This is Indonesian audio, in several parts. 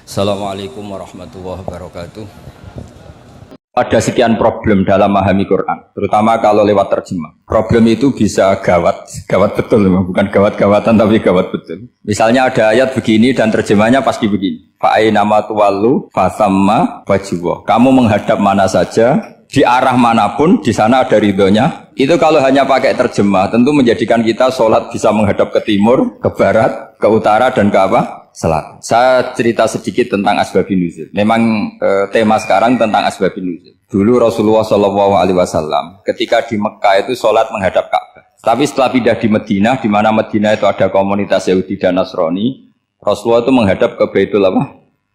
Assalamualaikum warahmatullahi wabarakatuh. Ada sekian problem dalam memahami Quran, terutama kalau lewat terjemah. Problem itu bisa gawat, gawat betul, bukan gawat-gawatan tapi gawat betul. Misalnya ada ayat begini dan terjemahnya pasti begini. Fa'ainama tuwallu fasamma wajhullah. Kamu menghadap mana saja, di arah manapun, di sana ada ridhonya. Itu kalau hanya pakai terjemah, tentu menjadikan kita sholat bisa menghadap ke timur, ke barat, ke utara, dan ke apa? Selatan. Saya cerita sedikit tentang asbabun nuzul. Memang tema sekarang tentang asbabun nuzul. Dulu Rasulullah SAW ketika di Mekah itu sholat menghadap Ka'bah. Tapi setelah pindah di Madinah, di mana Madinah itu ada komunitas Yahudi dan Nasrani, Rasulullah itu menghadap ke Baitul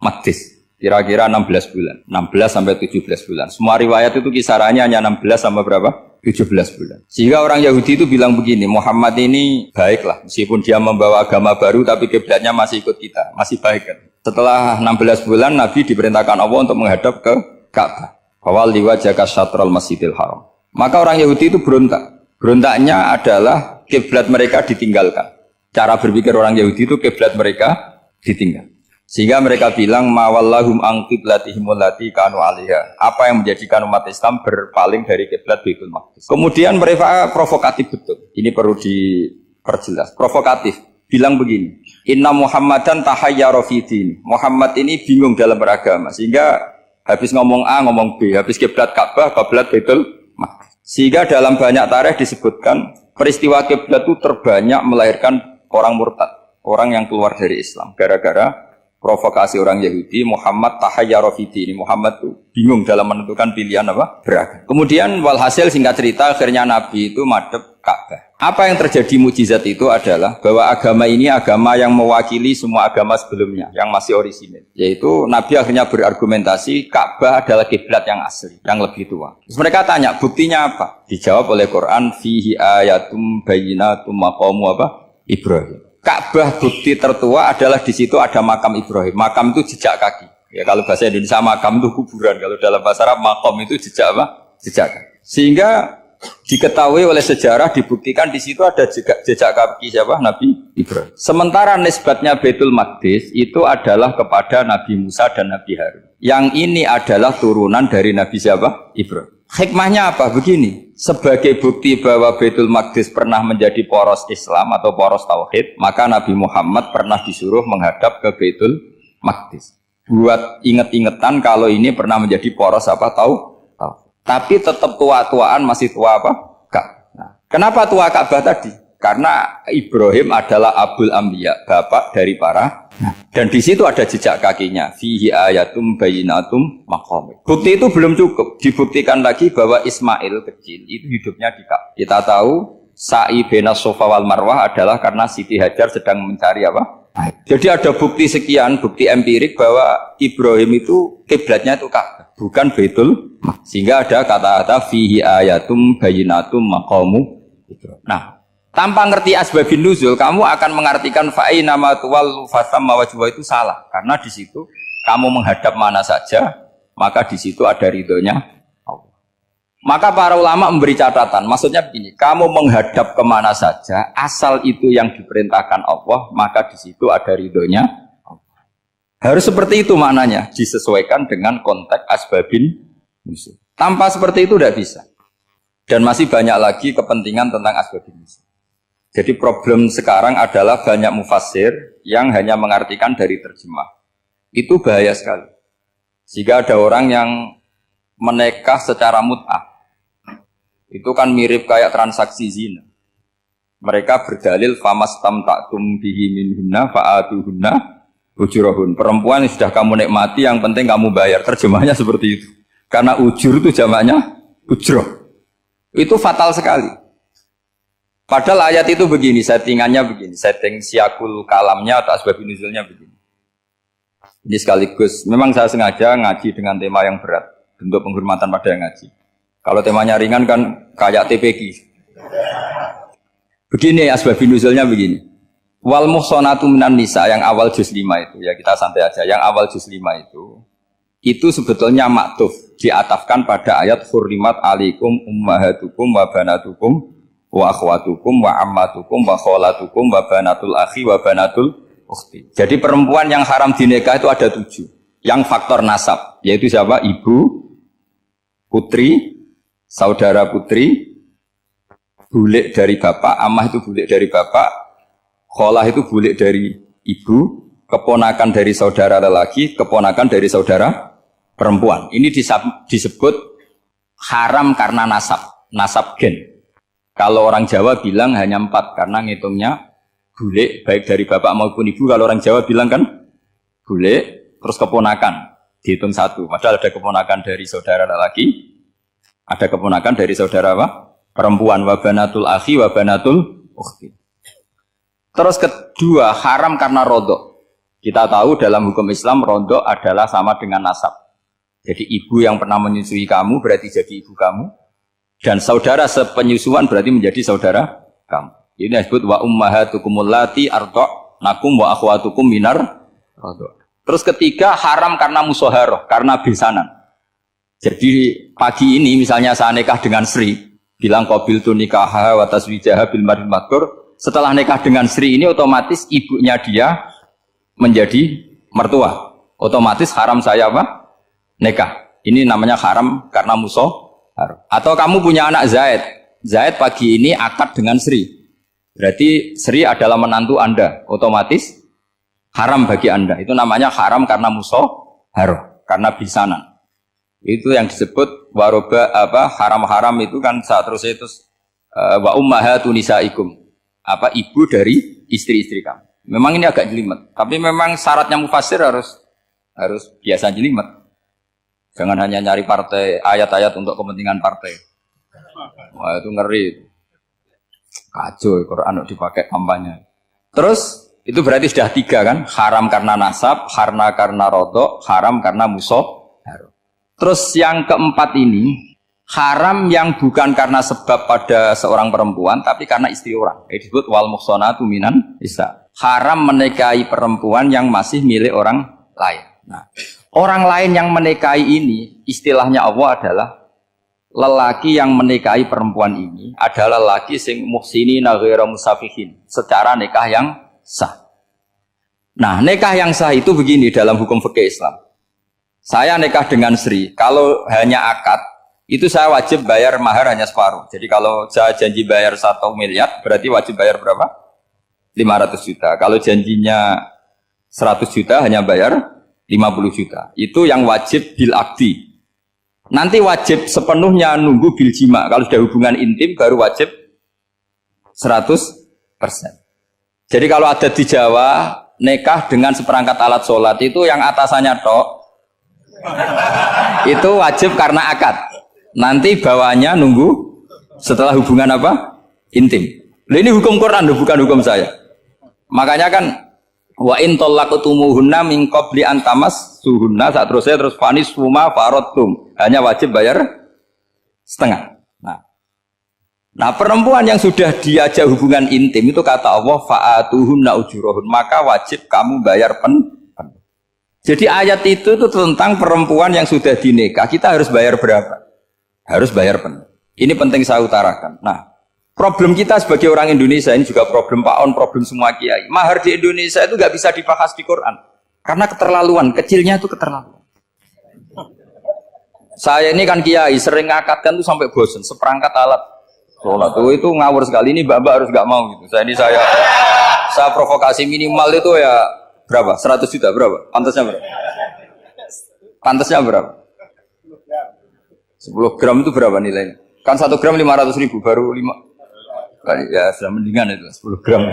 Maqdis. Kira-kira 16 bulan, 16 sampai 17 bulan. Semua riwayat itu kisarannya hanya 16 sampai berapa? 17 bulan. Sehingga orang Yahudi itu bilang begini, Muhammad ini baiklah, meskipun dia membawa agama baru, tapi kiblatnya masih ikut kita, masih baik kan. Setelah 16 bulan, Nabi diperintahkan Allah untuk menghadap ke Ka'bah. Fawal liwajhaka syatrul masjidil haram. Maka orang Yahudi itu berontak. Berontaknya adalah kiblat mereka ditinggalkan. Cara berpikir orang Yahudi itu kiblat mereka ditinggal. Sehingga mereka bilang mawallahum an qiblatihim allati kanu 'alaiha. Apa yang menjadikan umat Islam berpaling dari kiblat Baitul Maqdis. Kemudian mereka provokatif betul. Ini perlu diperjelas. Provokatif. Bilang begini, "Inna Muhammadan tahayyara fi din." Muhammad ini bingung dalam beragama sehingga habis ngomong A ngomong B, habis kiblat Ka'bah, kiblat Baitul Maqdis. Sehingga dalam banyak tarikh disebutkan peristiwa kiblat itu terbanyak melahirkan orang murtad, orang yang keluar dari Islam gara-gara provokasi orang Yahudi. Muhammad tahayyara fi dini. Muhammad tuh bingung dalam menentukan pilihan apa? Beragama. Kemudian walhasil singkat cerita akhirnya Nabi itu madhep Ka'bah. Apa yang terjadi mukjizat itu adalah bahwa agama ini agama yang mewakili semua agama sebelumnya yang masih orisinil. Yaitu Nabi akhirnya berargumentasi Ka'bah adalah kiblat yang asli, yang lebih tua. Terus mereka tanya, buktinya apa? Dijawab oleh Quran, fihi ayatum bayyinatum maqamu apa? Ibrahim. Ka'bah bukti tertua adalah di situ ada makam Ibrahim. Makam itu jejak kaki. Ya kalau bahasa Indonesia makam itu kuburan. Kalau dalam bahasa Arab makam itu jejak apa? Jejak kaki. Sehingga diketahui oleh sejarah dibuktikan di situ ada jejak kaki siapa? Nabi Ibrahim. Sementara nisbatnya Baitul Maqdis itu adalah kepada Nabi Musa dan Nabi Harun. Yang ini adalah turunan dari Nabi siapa? Ibrahim. Hikmahnya apa? Begini, sebagai bukti bahwa Baitul Maqdis pernah menjadi poros Islam atau poros Tauhid, maka Nabi Muhammad pernah disuruh menghadap ke Baitul Maqdis. Buat inget-ingetan kalau ini pernah menjadi poros apa? Tahu? Tapi tetap tua-tuaan masih tua apa? Nah, kenapa tua Ka'bah tadi? Karena Ibrahim adalah Abul Anbiya, bapak dari para. Dan di situ ada jejak kakinya. Fihi ayatum bayyinatum maqam. Bukti itu belum cukup. Dibuktikan lagi bahwa Ismail kecil itu hidupnya di Ka'bah. Kita tahu sa'i baina Safa wal Marwah adalah karena Siti Hajar sedang mencari apa? Jadi ada bukti sekian, bukti empirik bahwa Ibrahim itu kiblatnya itu Ka'bah, bukan Baitul. Sehingga ada kata-kata fihi ayatum bayyinatum maqamu Ibrahim. Nah, tanpa ngerti asbabun nuzul, kamu akan mengartikan fa'ainama tuwallu fasamma wajhullah itu salah. Karena di situ kamu menghadap mana saja, maka di situ ada ridhonya Allah. Maka para ulama memberi catatan, maksudnya begini, kamu menghadap kemana saja, asal itu yang diperintahkan Allah, maka di situ ada ridhonya Allah. Harus seperti itu maknanya, disesuaikan dengan konteks asbabun nuzul. Tanpa seperti itu tidak bisa. Dan masih banyak lagi kepentingan tentang asbabun nuzul. Jadi problem sekarang adalah banyak mufassir yang hanya mengartikan dari terjemah. Itu bahaya sekali. Jika ada orang yang menikah secara mut'ah, itu kan mirip kayak transaksi zina. Mereka berdalil famastamta'tum bihi minhunna fa'atuhunna ujurahun. Perempuan yang sudah kamu nikmati, yang penting kamu bayar. Terjemahnya seperti itu. Karena ujur itu jamaknya ujroh. Itu fatal sekali. Padahal ayat itu begini, settingannya begini, setting siakul kalamnya atau asbabun nuzulnya begini. Ini sekaligus, memang saya sengaja ngaji dengan tema yang berat, bentuk penghormatan pada yang ngaji. Kalau temanya ringan kan kayak TPQ. Begini asbabun nuzulnya begini. Wal muhsanatu minan nisa yang awal juz 5 itu, ya kita santai aja, yang awal juz 5 itu sebetulnya maktuf, diatafkan pada ayat hurrimat alaikum ummahatukum wa banatukum wa akhwatukum wa ammatukum wa kholatukum wa banatul akhi wa banatul ukhti. Jadi perempuan yang haram dinikah itu ada 7. Yang faktor nasab, yaitu siapa? Ibu, putri, saudara putri, bulik dari bapak, amah itu bulik dari bapak, kholah itu bulik dari ibu, keponakan dari saudara lelaki, keponakan dari saudara perempuan. Ini disebut haram karena nasab gen. Kalau orang Jawa bilang hanya 4 karena ngitungnya bulik baik dari bapak maupun ibu. Kalau orang Jawa bilang kan bulik terus keponakan dihitung 1. Padahal ada keponakan dari saudara lelaki, ada keponakan dari saudara apa? Perempuan. Wa banatul akhi wa banatul ukhti. Terus kedua, haram karena rodok. Kita tahu dalam hukum Islam rodok adalah sama dengan nasab. Jadi ibu yang pernah menyusui kamu berarti jadi ibu kamu, dan saudara sepenyusuan berarti menjadi saudara kamu. Ini disebut wa ummahatukumul lati arda'nakum wa akhwatukum minar rodok. Terus ketiga, haram karena musoharoh, karena besanan. Jadi pagi ini misalnya saya nikah dengan Sri, bilang qabiltu nikaha wa taswijaha bil mar'il madkur. Setelah nikah dengan Sri ini otomatis ibunya dia menjadi mertua. Otomatis haram saya apa? Nikah. Ini namanya haram karena musoharoh. Atau kamu punya anak Zaid. Zaid pagi ini akad dengan Sri. Berarti Sri adalah menantu Anda. Otomatis haram bagi Anda. Itu namanya haram karena musoharoh, karena bisanan. Itu yang disebut waroba apa haram-haram itu kan saat terus itu wa ummahatu nisaikum. Apa ibu dari istri-istri kamu. Memang ini agak jelimet, tapi memang syaratnya mufassir harus biasa jelimet. Jangan hanya nyari partai ayat-ayat untuk kepentingan partai. Wah, itu ngeri. Kacau Quran dipakai kampanye. Terus itu berarti sudah 3 kan? Haram karena nasab, karena rodok, haram karena musoharoh. Terus yang keempat ini, haram yang bukan karena sebab pada seorang perempuan, tapi karena istri orang. Ini disebut wal muhsanatu minan nisa. Haram menikahi perempuan yang masih milik orang lain. Nah, orang lain yang menikahi ini, istilahnya Allah adalah lelaki yang menikahi perempuan ini adalah lelaki sing muhsinina ghairu musafihin, secara nikah yang sah. Nah, nikah yang sah itu begini dalam hukum fikih Islam. Saya nikah dengan Sri, kalau hanya akad, itu saya wajib bayar mahar hanya separuh. Jadi kalau saya janji bayar 1 miliar, berarti wajib bayar berapa? 500 juta. Kalau janjinya 100 juta, hanya bayar 50 juta. Itu yang wajib bil akdi. Nanti wajib sepenuhnya nunggu bil jima. Kalau sudah hubungan intim, baru wajib 100%. Jadi kalau ada di Jawa, nikah dengan seperangkat alat sholat, itu yang atasannya tok, itu wajib karena akad. Nanti bawahnya nunggu setelah hubungan apa? Intim. Loh, ini hukum Quran, bukan hukum saya. Makanya kan wa in talaqtumuhunna min qabli an tamassuhunna, saat terus fanis huma faradtum. Hanya wajib bayar setengah. Nah, perempuan yang sudah diajak hubungan intim itu kata Allah fa'atuhunna ujurahun, maka wajib kamu bayar Jadi ayat itu tentang perempuan yang sudah dinikah, kita harus bayar berapa? Harus bayar penuh. Ini penting saya utarakan. Nah, problem kita sebagai orang Indonesia, ini juga problem Pak On, problem semua kiai. Mahar di Indonesia itu nggak bisa dibahas di Quran. Karena keterlaluan, kecilnya itu keterlaluan. Saya ini kan kiai, sering ngakatkan tuh sampai bosan, seperangkat alat sholat. Itu ngawur sekali, ini mbak-mbak harus nggak mau gitu. Saya provokasi minimal itu ya berapa? 100 juta berapa? Pantasnya berapa? Pantasnya berapa? 10 gram itu berapa nilainya? Kan 1 gram 500 ribu, baru 5. Ya sudah mendingan itu 10 gram.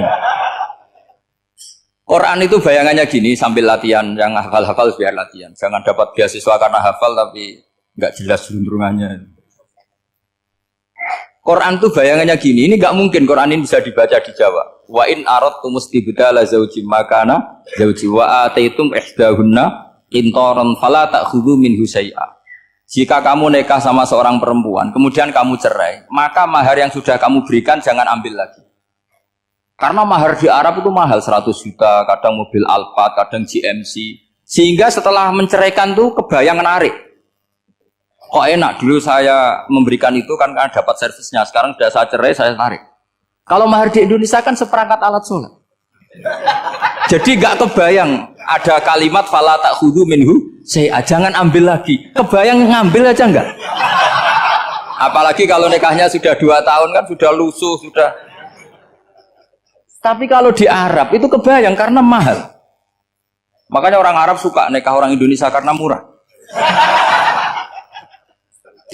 Quran itu bayangannya gini, sambil latihan, yang hafal-hafal biar latihan. Jangan dapat beasiswa karena hafal tapi nggak jelas juntrungannya. Quran tuh bayangannya gini, ini nggak mungkin Quran ini bisa dibaca di Jawa. Wa in aradtum istibdala zawji makana zawji wa ataitum ihdahunna qintaran fala ta'khudhu minhu syai'a. Jika kamu nikah sama seorang perempuan, kemudian kamu cerai, maka mahar yang sudah kamu berikan jangan ambil lagi. Karena mahar di Arab itu mahal, 100 juta, kadang mobil Alphard, kadang GMC. Sehingga setelah menceraikan tuh kebayang menarik. Kok enak, dulu saya memberikan itu kan karena dapat servisnya, sekarang sudah saya cerai, saya tarik. Kalau mahar di Indonesia kan seperangkat alat sholat. Jadi nggak kebayang ada kalimat fala ta'khudhu minhu syai'a, jangan ambil lagi. Kebayang ngambil aja enggak? Apalagi kalau nikahnya sudah 2 tahun kan sudah lusuh sudah. Tapi kalau di Arab itu kebayang karena mahal. Makanya orang Arab suka nikah orang Indonesia karena murah.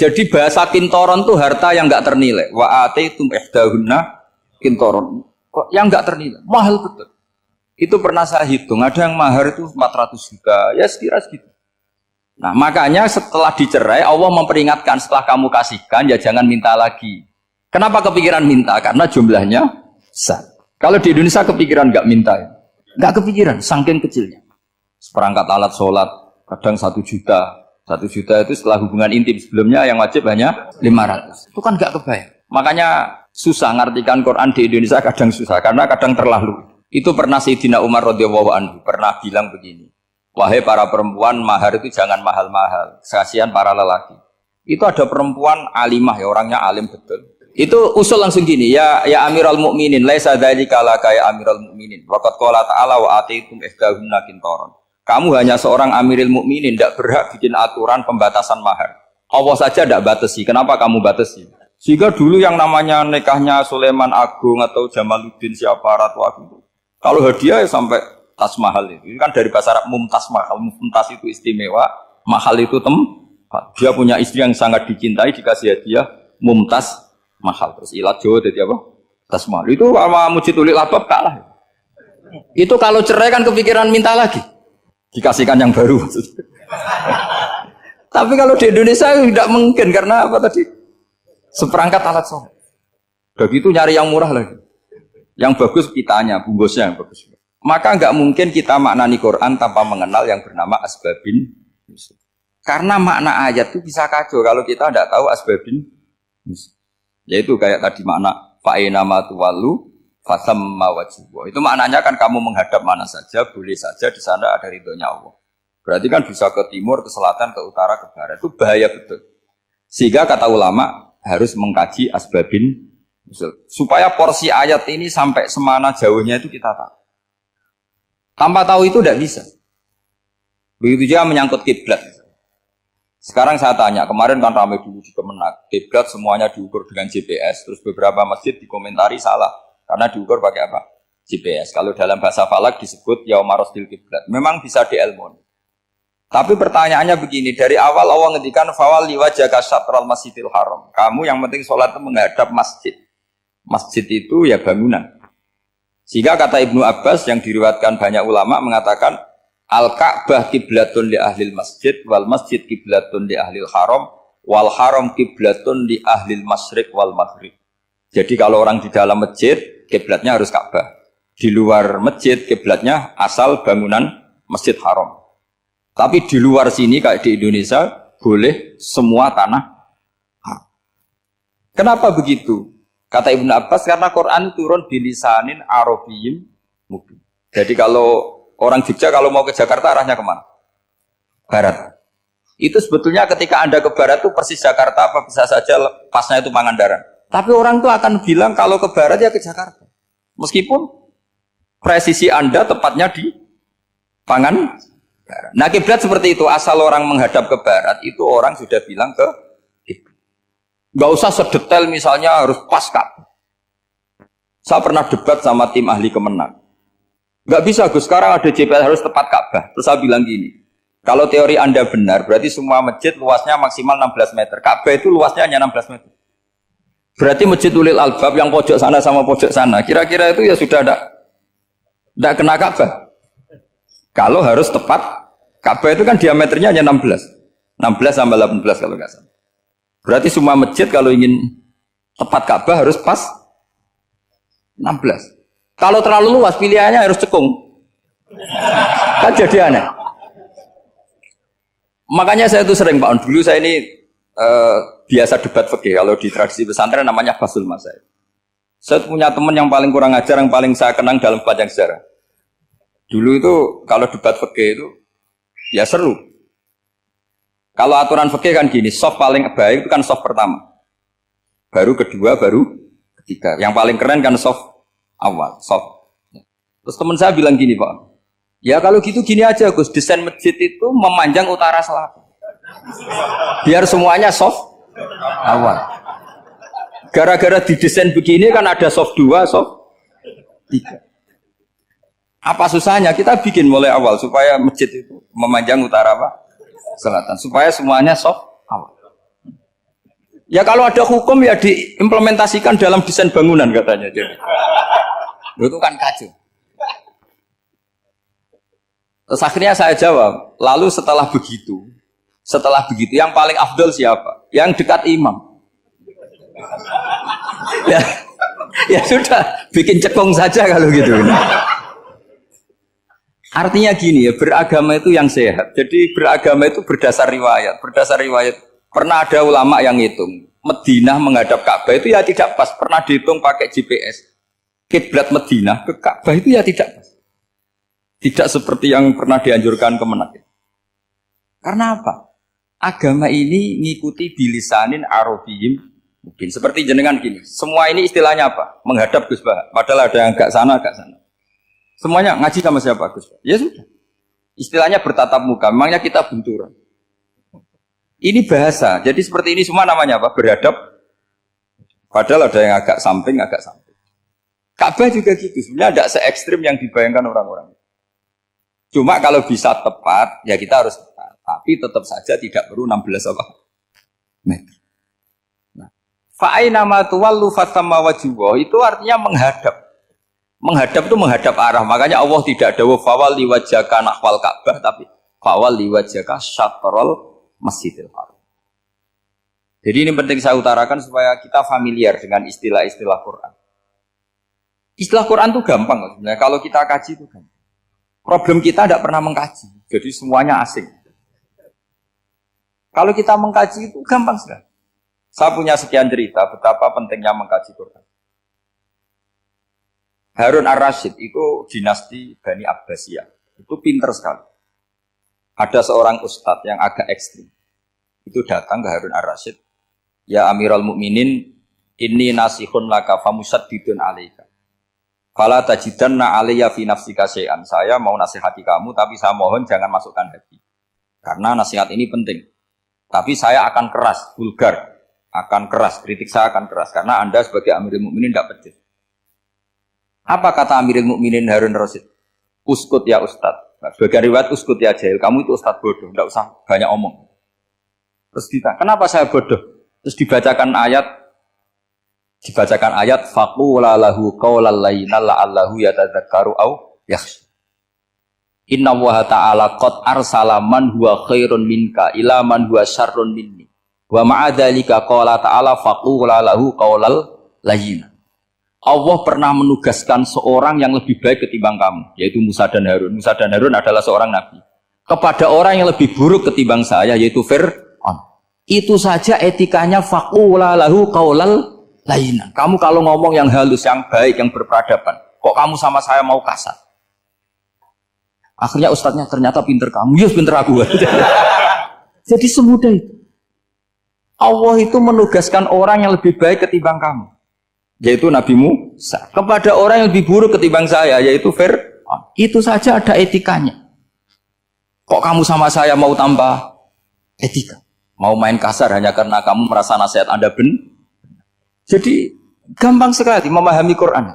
Jadi bahasa kintoron tuh harta yang nggak ternilai. Wa ataitum ihdahunna kintoron. Kok yang nggak ternilai? Mahal betul. Itu pernah saya hitung, ada yang mahar itu 400 juta, ya sekira segitu. Nah makanya setelah dicerai, Allah memperingatkan setelah kamu kasihkan, ya jangan minta lagi. Kenapa kepikiran minta? Karena jumlahnya besar. Kalau di Indonesia kepikiran nggak minta, ya? Nggak kepikiran, saking kecilnya. Seperangkat alat sholat, kadang 1 juta. 1 juta itu setelah hubungan intim, sebelumnya yang wajib hanya 500. Itu kan nggak kebayang. Makanya susah ngartikan Quran di Indonesia, kadang susah, karena kadang terlalu. Itu pernah Sayyidina Umar radhiyallahu anhu pernah bilang begini, wahai para perempuan, mahar itu jangan mahal-mahal, kasihan para lelaki. Itu ada perempuan alimah, ya orangnya alim betul. Itu usul langsung gini, ya Amirul Mukminin, laisa dzalika laka ya Amirul Mukminin. Waqad qala ta'ala wa ataitum ihdahunna qintaran. Kamu hanya seorang Amirul Mukminin, tidak berhak bikin aturan pembatasan mahar. Allah saja tidak batasi, kenapa kamu batasi? Sehingga dulu yang namanya nikahnya Sulaiman Agung atau Jamaluddin siapa Ratu Agung, kalau hadiah ya sampai tas mahal itu. Ini kan dari bahasa Arab mumtaz mahal. Mumtaz itu istimewa, mahal itu tempat. Dia punya istri yang sangat dicintai, dikasih hadiah mumtaz mahal. Terus ilat Jawa jadi apa? Tas mahal. Itu sama Mujid Ulil Albab kalah. Itu kalau cerai kan kepikiran minta lagi. Dikasihkan yang baru. Tapi kalau di Indonesia tidak mungkin karena apa tadi? Seperangkat alat sholat. Begitu nyari yang murah lagi. Yang bagus kitanya, bungkusnya yang bagus. Maka nggak mungkin kita maknani Quran tanpa mengenal yang bernama asbabin. Karena makna ayat itu bisa kacau kalau kita tidak tahu asbabin. Yaitu kayak tadi makna fa'ina ma tuwallu fasamma wajhu. Itu maknanya kan kamu menghadap mana saja, boleh saja di sana ada ridhonya Allah. Berarti kan bisa ke timur, ke selatan, ke utara, ke barat. Itu bahaya betul. Sehingga kata ulama harus mengkaji asbabin. Supaya porsi ayat ini sampai semana jauhnya itu kita tahu. Tanpa tahu itu tidak bisa. Begitu juga menyangkut kiblat. Sekarang saya tanya, kemarin kan ramai dulu di Kemenak, kiblat semuanya diukur dengan GPS, terus beberapa masjid dikomentari salah karena diukur pakai apa? GPS. Kalau dalam bahasa falak disebut yaumarosdil kiblat. Memang bisa diilmoni. Tapi pertanyaannya begini, dari awal Allah ngendikan fawalli wajhaka syatral masjidil haram. Kamu yang penting sholat itu menghadap masjid. Masjid itu ya bangunan. Sehingga kata Ibnu Abbas yang diriwayatkan banyak ulama mengatakan Al-Ka'bah kiblatun li ahlil masjid wal masjid kiblatun li ahlil haram wal haram kiblatun li ahlil masyriq wal maghrib. Jadi kalau orang di dalam masjid kiblatnya harus Ka'bah. Di luar masjid kiblatnya asal bangunan Masjid Haram. Tapi di luar sini kayak di Indonesia boleh semua tanah. Kenapa begitu? Kata Ibnu Abbas karena Quran turun di lisanin Arabiyyin mubin. Jadi kalau orang Jogja kalau mau ke Jakarta arahnya kemana? Barat. Itu sebetulnya ketika Anda ke barat itu persis Jakarta apa bisa saja pasnya itu Pangandaran. Tapi orang itu akan bilang kalau ke barat ya ke Jakarta. Meskipun presisi Anda tepatnya di Pangandaran. Nah kiblat seperti itu, asal orang menghadap ke barat itu orang sudah bilang ke kiblat. Gak usah sedetail misalnya harus pas Ka'bah. Saya pernah debat sama tim ahli Kemenak. Gak bisa Gus, sekarang ada GPS harus tepat Ka'bah. Terus saya bilang gini, kalau teori Anda benar, berarti semua masjid luasnya maksimal 16 meter. Ka'bah itu luasnya hanya 16 meter. Berarti Masjid Ulil Albab yang pojok sana sama pojok sana, kira-kira itu ya sudah tidak kena Ka'bah. Kalau harus tepat, Ka'bah itu kan diameternya hanya 16. 16 sampai 18 kalau nggak salah. Berarti semua masjid kalau ingin tepat Ka'bah harus pas 16. Kalau terlalu luas pilihannya harus cekung. Kan jadi aneh. Makanya saya itu sering Pak On, dulu saya ini biasa debat fikih kalau di tradisi pesantren namanya Basul Masail. Saya punya teman yang paling kurang ajar, yang paling saya kenang dalam panjang sejarah. Dulu itu kalau debat fikih itu ya seru. Kalau aturan fikih kan gini, soft paling baik itu kan soft pertama. Baru kedua, baru ketiga. Yang paling keren kan soft awal, soft. Terus teman saya bilang gini Pak, ya kalau gitu gini aja Gus, desain masjid itu memanjang utara selatan. Biar semuanya soft awal. Gara-gara didesain begini kan ada soft 2, soft 3. Apa susahnya kita bikin mulai awal supaya masjid itu memanjang utara apa? Selatan. Supaya semuanya soft awal. Ya kalau ada hukum ya diimplementasikan dalam desain bangunan katanya. Itu kan kacau. Terus akhirnya saya jawab, lalu setelah begitu yang paling afdol siapa? Yang dekat imam. Ya sudah, bikin cekung saja kalau gitu. Artinya gini ya, beragama itu yang sehat. Jadi beragama itu berdasar riwayat. Berdasar riwayat, pernah ada ulama yang hitung. Madinah menghadap Ka'bah itu ya tidak pas. Pernah dihitung pakai GPS. Kiblat Madinah ke Ka'bah itu ya tidak pas. Tidak seperti yang pernah dianjurkan Kemenak. Karena apa? Agama ini ngikuti bilisanin arabiyim mungkin. Seperti jenengan gini. Semua ini istilahnya apa? Menghadap Gus Bah. Padahal ada yang agak sana, agak sana. Semuanya ngaji sama siapa Gus Bah? Ya sudah. Istilahnya bertatap muka. Memangnya kita benturan. Ini bahasa. Jadi seperti ini semua namanya apa? Berhadap. Padahal ada yang agak samping, agak samping. Ka'bah juga gitu. Sebenarnya tidak se-ekstrim yang dibayangkan orang-orang. Cuma kalau bisa tepat, ya kita harus tepat. Tapi tetap saja tidak perlu 16 apa? Meter. Nah, fa'aina ma tuwallu fatamma wajhuhu itu artinya menghadap. Menghadap itu menghadap arah. Makanya Allah tidak dawuh fawalli wajhaka nahwal Ka'bah, tapi fawalli wajhaka syatrul Masjidil Haram. Jadi ini penting saya utarakan supaya kita familiar dengan istilah-istilah Quran. Istilah Quran itu gampang sebenarnya. Kalau kita kaji itu gampang. Problem kita tidak pernah mengkaji, jadi semuanya asing. Kalau kita mengkaji itu gampang sekali. Saya punya sekian cerita betapa pentingnya mengkaji Quran. Harun ar-Rasyid itu dinasti Bani Abbasiyah. Itu pinter sekali. Ada seorang ustadz yang agak ekstrim. Itu datang ke Harun ar-Rasyid. Ya Amirul Mukminin, inni nasihun laka famusaddidun alaika. Fala tajidanna alayya fi nafsika syai'an. Saya mau nasihati kamu, tapi saya mohon jangan masukkan hati. Karena nasihat ini penting. Tapi saya akan keras, vulgar. Akan keras, kritik saya akan keras. Karena Anda sebagai Amirul Mukminin tidak pedes. Apa kata Amirul Mukminin Harun ar-Rasyid? Uskut ya Ustadz. Nah, sebagai riwayat uskut ya jahil. Kamu itu Ustadz bodoh, tidak usah banyak omong. Terus ditanya, kenapa saya bodoh? Terus dibacakan ayat faqula lahu qaulal layyina la'allahu yatadzakkaru aw yakhsha. Inna Allaha ta'ala qad arsala man huwa khairun minka ila man huwa syarrun minni. Wa ma'a dzalika qala ta'ala faqula lahu qaulal layyina. Allah pernah menugaskan seorang yang lebih baik ketimbang kamu, yaitu Musa dan Harun. Musa dan Harun adalah seorang nabi. Kepada orang yang lebih buruk ketimbang saya, yaitu Fir'aun. Itu saja etikanya faqula lahu qaulal lainnya. Kamu kalau ngomong yang halus, yang baik, yang berperadaban, kok kamu sama saya mau kasar? Akhirnya ustadznya ternyata pinter kamu, yes pinter aku. Jadi semudah itu. Allah itu menugaskan orang yang lebih baik ketimbang kamu, yaitu Nabi Musa. Kepada orang yang lebih buruk ketimbang saya, yaitu Fir'aun. Itu saja ada etikanya. Kok kamu sama saya mau tambah etika? Mau main kasar hanya karena kamu merasa nasihat Anda benar? Jadi gampang sekali memahami Quran.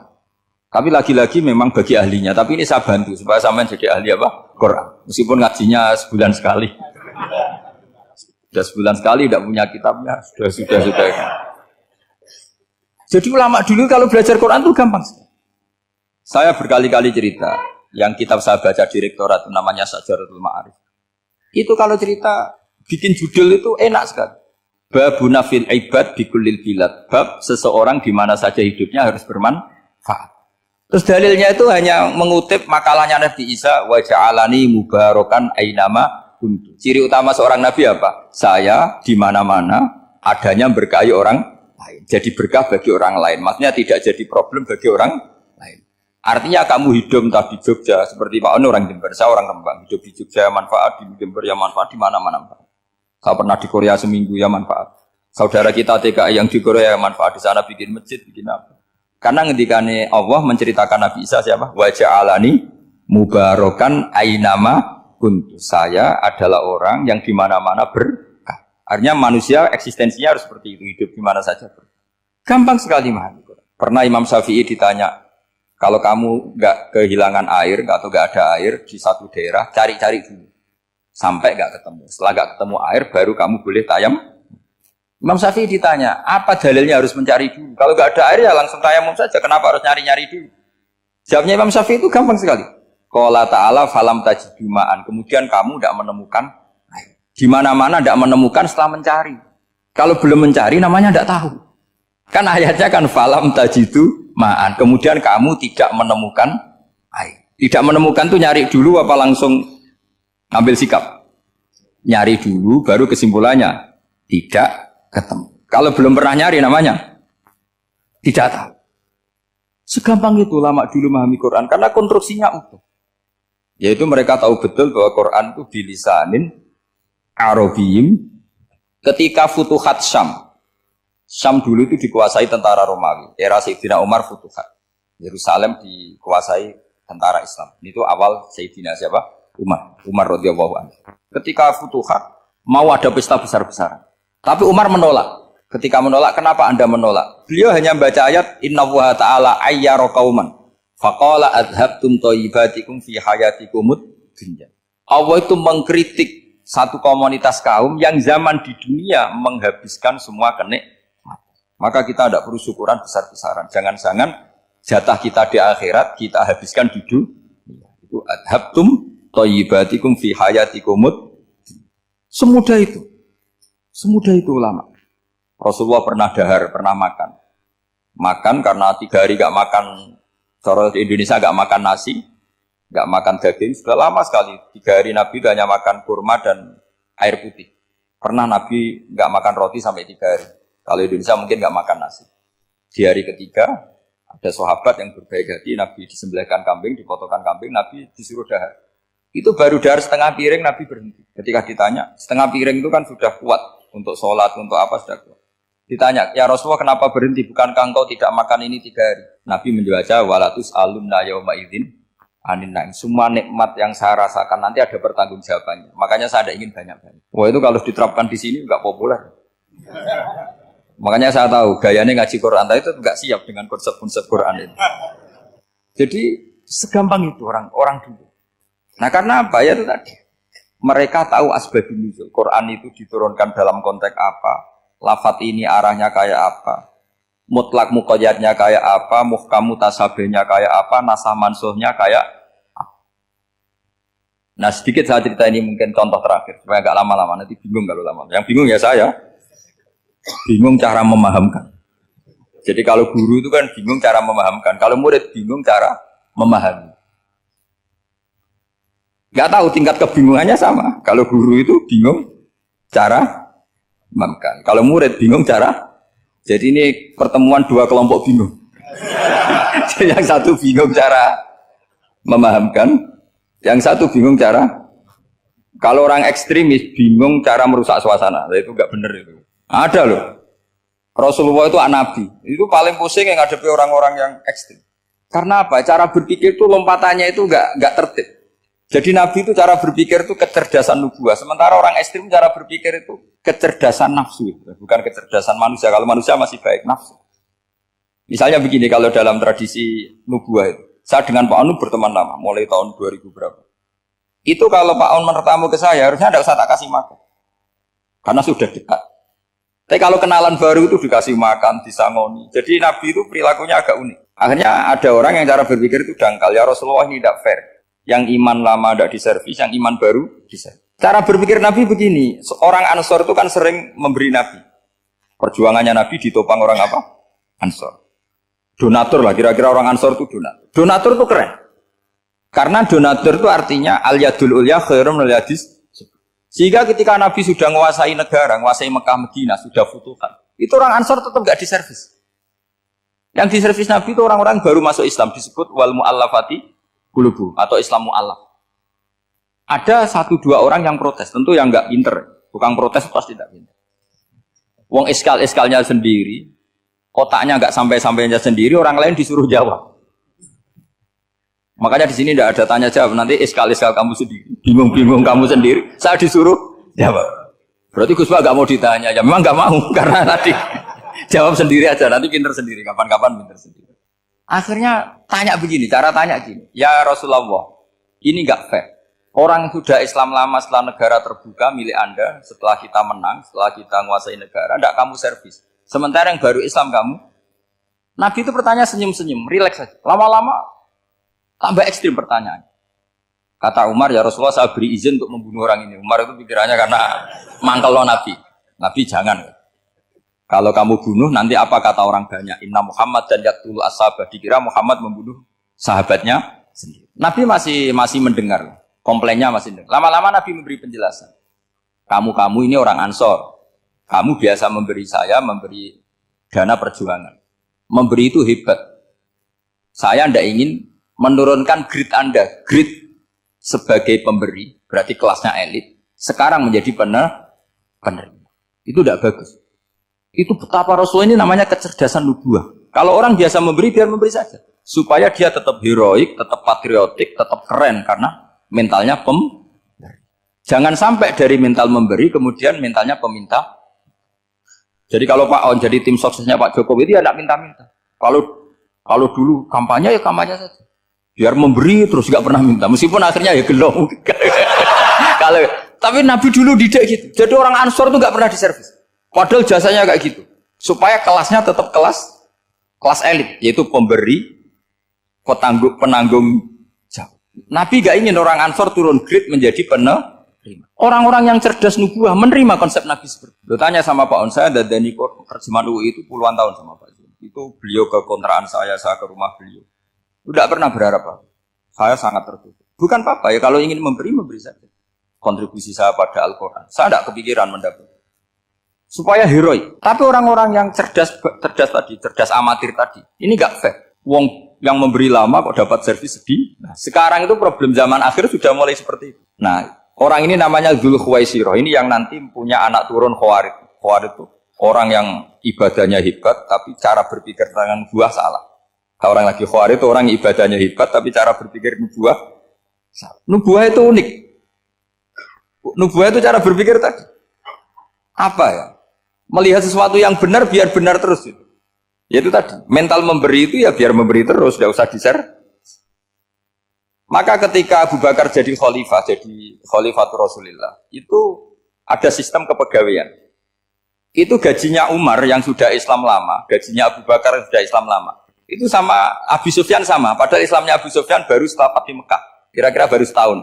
Tapi lagi-lagi memang bagi ahlinya. Tapi ini saya bantu supaya sampean jadi ahli apa? Quran. Meskipun ngajinya sebulan sekali. Sudah sebulan sekali tidak punya kitabnya. Sudah. Jadi ulama dulu kalau belajar Quran itu gampang sekali. Saya berkali-kali cerita. Yang kitab saya baca di rektorat namanya Syajaratul Ma'arif. Itu kalau cerita bikin judul itu enak sekali. Babuna fil ibad bikulil bilad. Bab seseorang di mana saja hidupnya harus bermanfaat. Terus dalilnya itu hanya mengutip makalahnya Nabi Isa wa ja'alani mubarakan ainama kuntu. Ciri utama seorang nabi apa? Saya di mana-mana adanya berkahi orang lain. Jadi berkah bagi orang lain. Maksudnya tidak jadi problem bagi orang lain. Artinya kamu hidup entah di Jogja seperti Pak Ono orang Jember, saya orang Rembang. Hidup di Jogja manfaat, di Jember ya manfaat, di mana-mana. Saya pernah di Korea seminggu ya manfaat. Saudara kita TKI yang di Korea ya manfaat, di sana bikin masjid, bikin apa. Karena ngendikane Allah menceritakan Nabi Isa siapa? Wa ja'alani mubarakan ainama kuntu. Saya adalah orang yang di mana-mana berkah. Artinya manusia eksistensinya harus seperti itu, hidup di mana saja. Gampang sekali memahami Quran. Pernah Imam Syafi'i ditanya, kalau kamu nggak kehilangan air atau nggak ada air di satu daerah, cari-cari dulu sampai nggak ketemu. Setelah nggak ketemu air, baru kamu boleh tayam. Imam Syafi'i ditanya, apa dalilnya harus mencari dulu? Kalau nggak ada air ya langsung tayamum saja. Kenapa harus nyari-nyari dulu? Jawabnya Imam Syafi'i itu gampang sekali. Qala ta'ala falam tajidu ma'an. Kemudian kamu tidak menemukan air. Di mana-mana tidak menemukan setelah mencari. Kalau belum mencari namanya tidak tahu. Kan ayatnya kan falam tajidu ma'an. Kemudian kamu tidak menemukan air. Tidak menemukan tuh nyari dulu apa langsung ambil sikap? Nyari dulu baru kesimpulannya tidak ketemu. Kalau belum pernah nyari namanya tidak tahu. Segampang itu ulama dulu memahami Quran karena konstruksinya utuh. Yaitu mereka tahu betul bahwa Quran itu bilisanin Arabiyim. Ketika Futuhat Syam. Syam dulu itu dikuasai tentara Romawi. Era Sayyidina Umar Futuhat. Yerusalem dikuasai tentara Islam. Itu awal Sayyidina siapa? Umar radhiyallahu anhu. Ketika Futuhat mau ada pesta besar-besaran. Tapi Umar menolak. Ketika menolak, kenapa Anda menolak? Beliau hanya membaca ayat Inna Allaha ta'ala ayyara qauman faqala adhabtum thayyibatikum fi hayatikumud dunya. Allah itu mengkritik satu komunitas kaum yang zaman di dunia menghabiskan semua kenikmatan. Maka kita tidak perlu syukuran besar-besaran. Jangan-jangan jatah kita di akhirat kita habiskan di dunia. Itu adhabtum thayyibatikum fi hayatikumud. Semudah itu. Semudah itu ulama. Rasulullah pernah dahar, pernah makan. Makan karena 3 hari gak makan, cara di Indonesia gak makan nasi, gak makan daging, sudah lama sekali. 3 hari Nabi hanya makan kurma dan air putih. Pernah Nabi gak makan roti sampai 3 hari. Kalau Indonesia mungkin gak makan nasi. Di hari ketiga, ada sahabat yang berbaik hati, Nabi disembelihkan kambing, dipotongkan kambing, Nabi disuruh dahar. Itu baru dahar setengah piring, Nabi berhenti. Ketika ditanya, setengah piring itu kan sudah kuat. Untuk sholat, untuk apa sudah kuat. Ditanya, ya Rasulullah kenapa berhenti? Bukankah engkau tidak makan ini 3 hari? Nabi menjawab, walatus alumna yauma idzin anin naim. Semua nikmat yang saya rasakan nanti ada pertanggungjawabannya. Makanya saya tidak ingin banyak-banyak. Wah itu kalau diterapkan di sini enggak populer. Makanya saya tahu gayanya ngaji Quran itu enggak siap dengan konsep-konsep Quran itu. Jadi segampang itu orang dulu. Nah karena apa ya itu tadi? Mereka tahu asbabun nuzul. Quran itu diturunkan dalam konteks apa? Lafat ini arahnya kayak apa? Mutlak muqayyadnya kayak apa? Muhkam mutasabihnya kayak apa? Nasah mansuhnya kayak apa? Nah sedikit saya cerita ini mungkin contoh terakhir supaya agak lama-lama nanti bingung kalau lama. Yang bingung ya saya. Bingung cara memahamkan. Jadi kalau guru itu kan bingung cara memahamkan. Kalau murid bingung cara memahami. Gak tahu tingkat kebingungannya sama. Kalau guru itu bingung cara memahamkan. Kalau murid bingung cara. Jadi ini pertemuan 2 kelompok bingung. Jadi yang satu bingung cara memahamkan, yang satu bingung cara. Kalau orang ekstremis bingung cara merusak suasana. Itu gak benar itu. Ada loh. Rasulullah itu nabi. Itu paling pusing yang ngadepi orang-orang yang ekstrim. Karena apa? Cara berpikir itu lompatannya itu gak tertib. Jadi Nabi itu cara berpikir itu kecerdasan nubuah. Sementara orang ekstrim cara berpikir itu kecerdasan nafsu. Bukan kecerdasan manusia. Kalau manusia masih baik nafsu. Misalnya begini, kalau dalam tradisi nubuah itu. Saya dengan Pak Anu berteman lama. Mulai tahun 2000 berapa. Itu kalau Pak Anu bertamu ke saya, harusnya tidak usah tak kasih makan. Karena sudah dekat. Tapi kalau kenalan baru itu dikasih makan, disangoni. Jadi Nabi itu perilakunya agak unik. Akhirnya ada orang yang cara berpikir itu dangkal. Ya Rasulullah ini tidak fair. Yang iman lama tidak diservis, yang iman baru diservis. Cara berpikir Nabi begini, orang Ansor itu kan sering memberi Nabi. Perjuangannya Nabi ditopang orang apa? Ansor. Donatur lah, kira-kira orang Ansor itu donatur. Donatur itu keren. Karena donatur itu artinya al-yadul ulya khairum minal yadis. Sehingga ketika Nabi sudah menguasai negara, menguasai Mekah, Madinah, sudah futuhan. Itu orang Ansor tetap nggak diservis. Yang diservis Nabi itu orang-orang baru masuk Islam, disebut wal mu'allafati qulubuhum atau Islam mu'allaf. Ada 1-2 orang yang protes, tentu yang enggak pinter. Tukang protes pasti tidak pinter. Wong iskal-iskalnya sendiri, otaknya nggak sampai-sampainya sendiri, orang lain disuruh jawab. Makanya di sini tidak ada tanya jawab, nanti iskal-iskal kamu sendiri, bingung-bingung kamu sendiri, saya disuruh jawab. Berarti Gus Pak nggak mau ditanya, ya memang nggak mau karena tadi jawab sendiri aja, nanti pinter sendiri, kapan-kapan pinter sendiri. Akhirnya tanya begini, cara tanya gini, ya Rasulullah, ini nggak fair. Orang sudah Islam lama setelah negara terbuka milik Anda, setelah kita menang, setelah kita menguasai negara, tidak kamu servis. Sementara yang baru Islam kamu, Nabi itu bertanya senyum-senyum, rileks saja. Lama-lama tambah ekstrim pertanyaan. Kata Umar, ya Rasulullah saya beri izin untuk membunuh orang ini. Umar itu pikirannya karena mangkel lo Nabi. Nabi jangan. Kalau kamu bunuh, nanti apa kata orang banyak? Inna Muhammad dan yaktulu ashabah. Dikira Muhammad membunuh sahabatnya sendiri. Nabi masih mendengar. Komplainnya masih dengar. Lama-lama Nabi memberi penjelasan. Kamu ini orang Ansor. Kamu biasa memberi saya, memberi dana perjuangan. Memberi itu hebat. Saya tidak ingin menurunkan grade Anda. Grade sebagai pemberi, berarti kelasnya elit. Sekarang menjadi penerima. Itu tidak bagus. Itu betapa Rasul ini namanya kecerdasan nubuah. Kalau orang biasa memberi, biar memberi saja. Supaya dia tetap heroik, tetap patriotik, tetap keren. Karena mentalnya pemberi. Jangan sampai dari mental memberi, kemudian mentalnya peminta. Jadi kalau Pak On jadi tim suksesnya Pak Jokowi, dia tidak minta-minta. Kalau dulu kampanye, ya kampanye saja. Biar memberi, terus nggak pernah minta. Meskipun akhirnya ya gelong. Tapi Nabi dulu tidak gitu. Jadi orang Ansor itu nggak pernah diservis. Padahal jasanya kayak gitu, supaya kelasnya tetap kelas elit, yaitu pemberi, penanggung jawab. Nabi gak ingin orang Ansor turun grade menjadi penerima. Orang-orang yang cerdas nubuah menerima konsep Nabi seperti itu. Tanya sama Pak On, saya dadani terjemahan UI itu puluhan tahun sama Pak. Itu beliau ke kontrakan saya ke rumah beliau. Tidak pernah berharap apa. Saya sangat tertutup. Bukan apa-apa ya, kalau ingin memberi saja. Kontribusi saya pada Al-Quran. Saya tidak kepikiran mendapat. Supaya heroik. Tapi orang-orang yang cerdas amatir tadi, ini nggak fair. Wong yang memberi lama kok dapat servis sedih. Nah, sekarang itu problem zaman akhir sudah mulai seperti itu. Nah, orang ini namanya Dzul Khuwaisirah. Ini yang nanti punya anak turun Khawarij. Khawarij itu orang yang ibadahnya hebat, tapi cara berpikir tentang nubuah salah. Kalau orang lagi Khawarij itu orang ibadahnya hebat, tapi cara berpikir nubuah salah. Nubuah itu unik. Nubuah itu cara berpikir tadi. Apa ya? Melihat sesuatu yang benar biar benar terus itu. Yaitu tadi, mental memberi itu ya biar memberi terus, tidak usah di-share. Maka ketika Abu Bakar jadi khalifatul Rasulullah, itu ada sistem kepegawaian. Itu gajinya Umar yang sudah Islam lama, gajinya Abu Bakar yang sudah Islam lama. Itu sama Abu Sufyan sama, padahal Islamnya Abu Sufyan baru setelah Fathu Mekah, kira-kira baru setahun.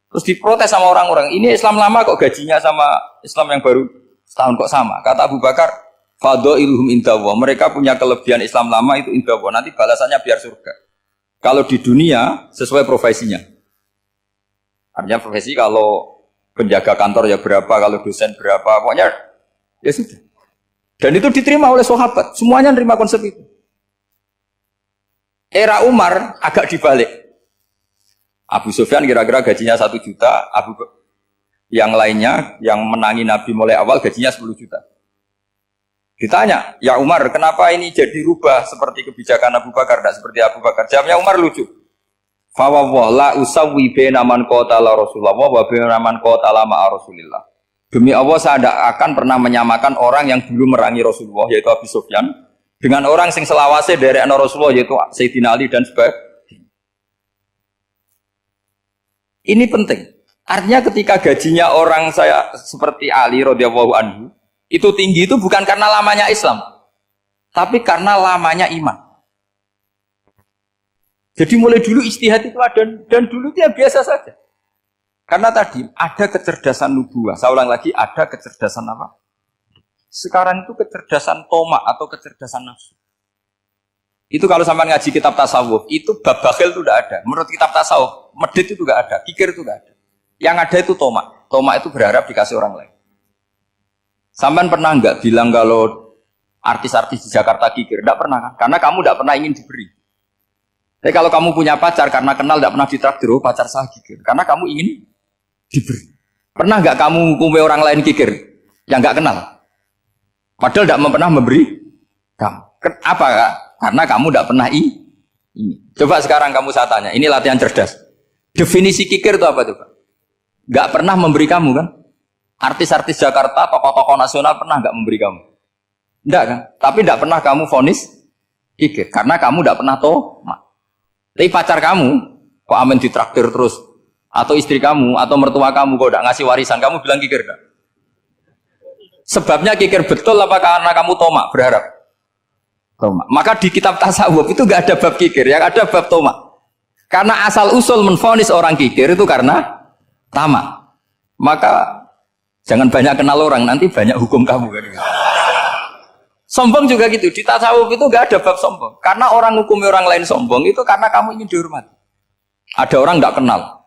Terus diprotes sama orang-orang, ini Islam lama kok gajinya sama Islam yang baru setahun kok sama. Kata Abu Bakar, fadhailuhum indallah. Mereka punya kelebihan Islam lama itu indallah. Nanti balasannya biar surga. Kalau di dunia sesuai profesinya. Artinya profesi kalau penjaga kantor ya berapa, kalau dosen berapa, pokoknya ya sudah. Dan itu diterima oleh sahabat. Semuanya nerima konsep itu. Era Umar agak dibalik. Abu Sufyan kira-kira gajinya 1 juta, yang lainnya yang menangi Nabi mulai awal gajinya 10 juta. Ditanya, ya Umar, kenapa ini jadi rubah seperti kebijakan Abu Bakar, tidak seperti Abu Bakar? Jawabnya Umar lucu. Fawwah la usawwi baina man qatala Rasulullah wa baina man qatala ma'a Rasulillah. Demi Allah saya tidak akan pernah menyamakan orang yang dulu merangi Rasulullah yaitu Abu Sufyan dengan orang yang selawase dari Rasulullah yaitu Sayyidina Ali dan sebagainya. Ini penting. Artinya ketika gajinya orang saya seperti Ali radhiyallahu anhu itu tinggi itu bukan karena lamanya Islam, tapi karena lamanya iman. Jadi mulai dulu ijtihad itu ada dan dulu dia biasa saja. Karena tadi ada kecerdasan nubuah. Saya ulang lagi, ada kecerdasan apa? Sekarang itu kecerdasan tomak atau kecerdasan nafsu. Itu kalau sampai ngaji kitab tasawuf, itu bab bakhil itu tidak ada. Menurut kitab tasawuf, medit itu tidak ada, kikir itu tidak ada. Yang ada itu tomak. Tomak itu berharap dikasih orang lain. Sampai pernah enggak bilang kalau artis-artis di Jakarta kikir? Tidak pernah kan? Karena kamu tidak pernah ingin diberi. Tapi kalau kamu punya pacar karena kenal tidak pernah ditraktir, oh pacar saya kikir. Karena kamu ingin diberi. Pernah enggak kamu hukumi orang lain kikir yang enggak kenal? Padahal tidak pernah memberi. kamu. Kenapa? Karena kamu tidak pernah ini. Coba sekarang kamu saya tanya, ini latihan cerdas. Definisi kikir itu apa tuh, Pak? Gak pernah memberi kamu kan? Artis-artis Jakarta, tokoh-tokoh nasional pernah gak memberi kamu? Enggak kan? Tapi tidak pernah kamu vonis kikir, karena kamu tidak pernah tomak. Tapi pacar kamu, kok amin ditraktir terus? Atau istri kamu, atau mertua kamu, kok tidak ngasih warisan, kamu bilang kikir gak? Sebabnya kikir betul apa karena kamu tomak, berharap? Tomak. Maka di kitab tasawuf itu gak ada bab kikir, yang ada bab tomak. Karena asal usul menvonis orang kikir itu karena tamak. Maka jangan banyak kenal orang, nanti banyak hukum kamu kan. Sombong juga gitu, di tasawuf itu gak ada bab sombong. Karena orang hukumi orang lain sombong itu karena kamu ingin dihormati. Ada orang gak kenal,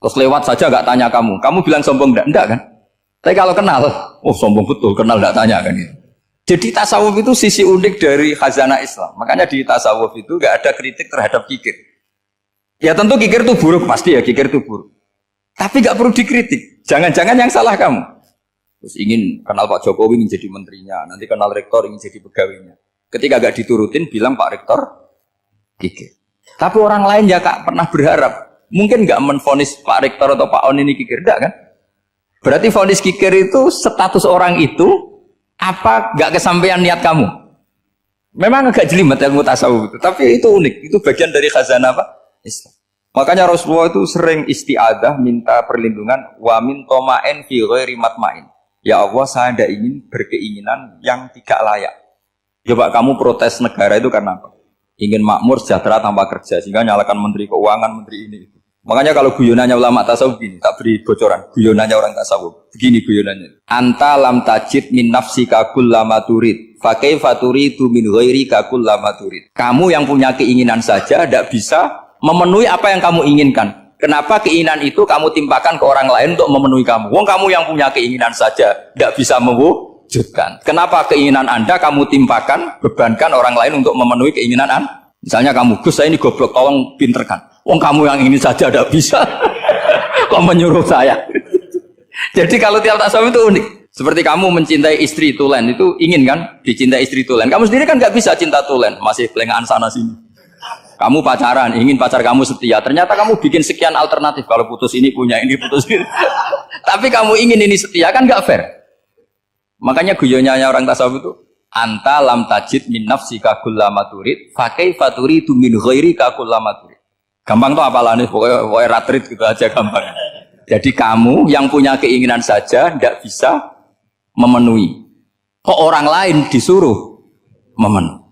terus lewat saja gak tanya kamu bilang sombong enggak kan? Tapi kalau kenal, oh sombong betul, kenal gak tanya kan gitu. Jadi tasawuf itu sisi unik dari khazanah Islam. Makanya di tasawuf itu gak ada kritik terhadap kikir. Ya tentu kikir itu buruk, pasti ya kikir itu buruk. Tapi gak perlu dikritik. Jangan-jangan yang salah kamu. Terus ingin kenal Pak Jokowi, ingin jadi menterinya. Nanti kenal rektor, ingin jadi pegawainya. Ketika gak diturutin, bilang Pak Rektor kikir. Tapi orang lain ya Kak pernah berharap. Mungkin gak menvonis Pak Rektor atau Pak On ini kikir. Enggak kan? Berarti vonis kikir itu status orang itu apa gak kesampaian niat kamu? Memang agak jelimet ilmu tasawuf itu. Tapi itu unik. Itu bagian dari khazanah apa? Islam. Makanya Rasulullah itu sering istiadah minta perlindungan wa min toma'in fi ghairi matma'in. Ya Allah, saya tidak ingin berkeinginan yang tidak layak. Coba kamu protes negara itu karena apa? Ingin makmur sejahtera tanpa kerja sehingga nyalakan menteri keuangan, menteri ini itu. Makanya kalau guyonannya ulama tasawuf gini, tak beri bocoran. Guyonannya orang tasawuf. Begini guyonannya. Anta lam tajid min nafsika kullama turid. Fa kaifa turidu min ghairika kullama turid. Kamu yang punya keinginan saja tidak bisa memenuhi apa yang kamu inginkan. Kenapa keinginan itu kamu timpakan ke orang lain untuk memenuhi kamu? Wong kamu yang punya keinginan saja tidak bisa mewujudkan. Kenapa keinginan Anda kamu timpakan, bebankan orang lain untuk memenuhi keinginan Anda? Misalnya kamu, Gus saya ini goblok, tolong pinterkan. Wong kamu yang ini saja tidak bisa. Kok menyuruh saya? Jadi kalau tiap tasawuf itu unik. Seperti kamu mencintai istri tulen, itu ingin kan dicintai istri tulen. Kamu sendiri kan nggak bisa cinta tulen, masih pelengahan sana sini. Kamu pacaran, ingin pacar kamu setia. Ternyata kamu bikin sekian alternatif. Kalau putus ini punya ini, putus ini. Tapi kamu ingin ini setia, kan gak fair. Makanya guyonnya orang tasawuf itu, anta lam tajid min nafsika kullama turid, fa kaifa turidu min ghairika kullama turid. Gampang tuh apalane, pokoknya ratrit gitu aja gampang. Jadi kamu yang punya keinginan saja tidak bisa memenuhi. Kok orang lain disuruh memenuhi?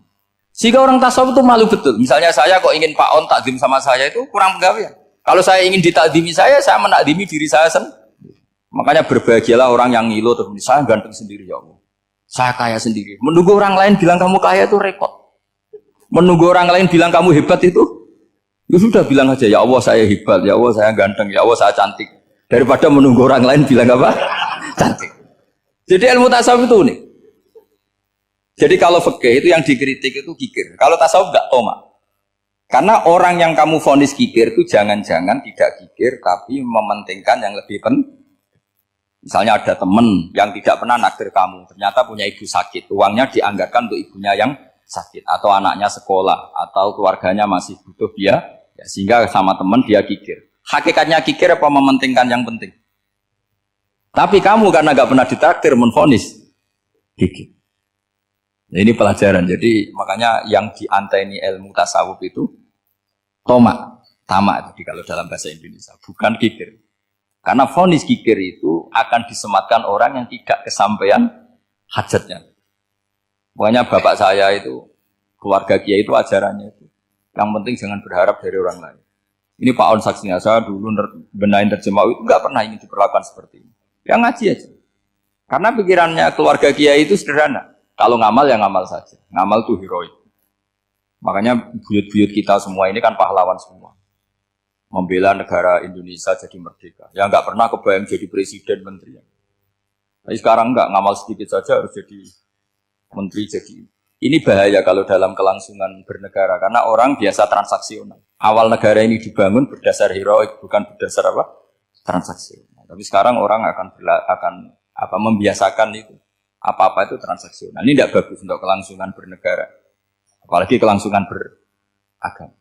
Sehingga orang tasawuf itu malu betul. Misalnya saya kok ingin Pak On takdim sama saya itu kurang pegawaian. Kalau saya ingin ditakdimi saya menakdimi diri saya sendiri. Makanya berbahagialah orang yang ngilu terus saya ganteng sendiri ya Allah. Saya kaya sendiri. Menunggu orang lain bilang kamu kaya itu repot. Menunggu orang lain bilang kamu hebat itu, ya sudah bilang aja ya Allah saya hebat, ya Allah saya ganteng, ya Allah saya cantik. Daripada menunggu orang lain bilang apa? Cantik. Jadi ilmu tasawuf itu unik. Jadi kalau fikih itu yang dikritik itu kikir. Kalau tasawuf enggak tomak. Karena orang yang kamu vonis kikir itu jangan-jangan tidak kikir tapi mementingkan yang lebih penting. Misalnya ada teman yang tidak pernah naksir kamu, ternyata punya ibu sakit, uangnya dianggarkan untuk ibunya yang sakit atau anaknya sekolah atau keluarganya masih butuh dia, ya, sehingga sama teman dia kikir. Hakikatnya kikir apa mementingkan yang penting? Tapi kamu karena enggak pernah ditakdir menvonis kikir. Nah, ini pelajaran. Jadi makanya yang dianteni ilmu tasawuf itu tomak, tamak. Jadi kalau dalam bahasa Indonesia bukan kikir. Karena vonis kikir itu akan disematkan orang yang tidak kesampaian hajatnya. Pokoknya bapak saya itu keluarga kiai itu ajarannya itu. Yang penting jangan berharap dari orang lain. Ini Pak On saksinya, saya dulu benahin terjemah itu nggak pernah ingin diperlakukan seperti ini. Yang ngaji aja. Karena pikirannya keluarga kiai itu sederhana. Kalau ngamal ya ngamal saja. Ngamal itu heroik. Makanya buyut-buyut kita semua ini kan pahlawan semua. Membela negara Indonesia jadi merdeka. Ya nggak pernah kebayang jadi presiden, menteri. Tapi sekarang nggak, ngamal sedikit saja harus jadi menteri. Jadi ini bahaya kalau dalam kelangsungan bernegara. Karena orang biasa transaksional. Awal negara ini dibangun berdasar heroik, bukan berdasar apa? Transaksional. Tapi sekarang orang akan membiasakan itu. Apa-apa itu transaksional. Ini tidak bagus untuk kelangsungan bernegara. Apalagi kelangsungan beragama.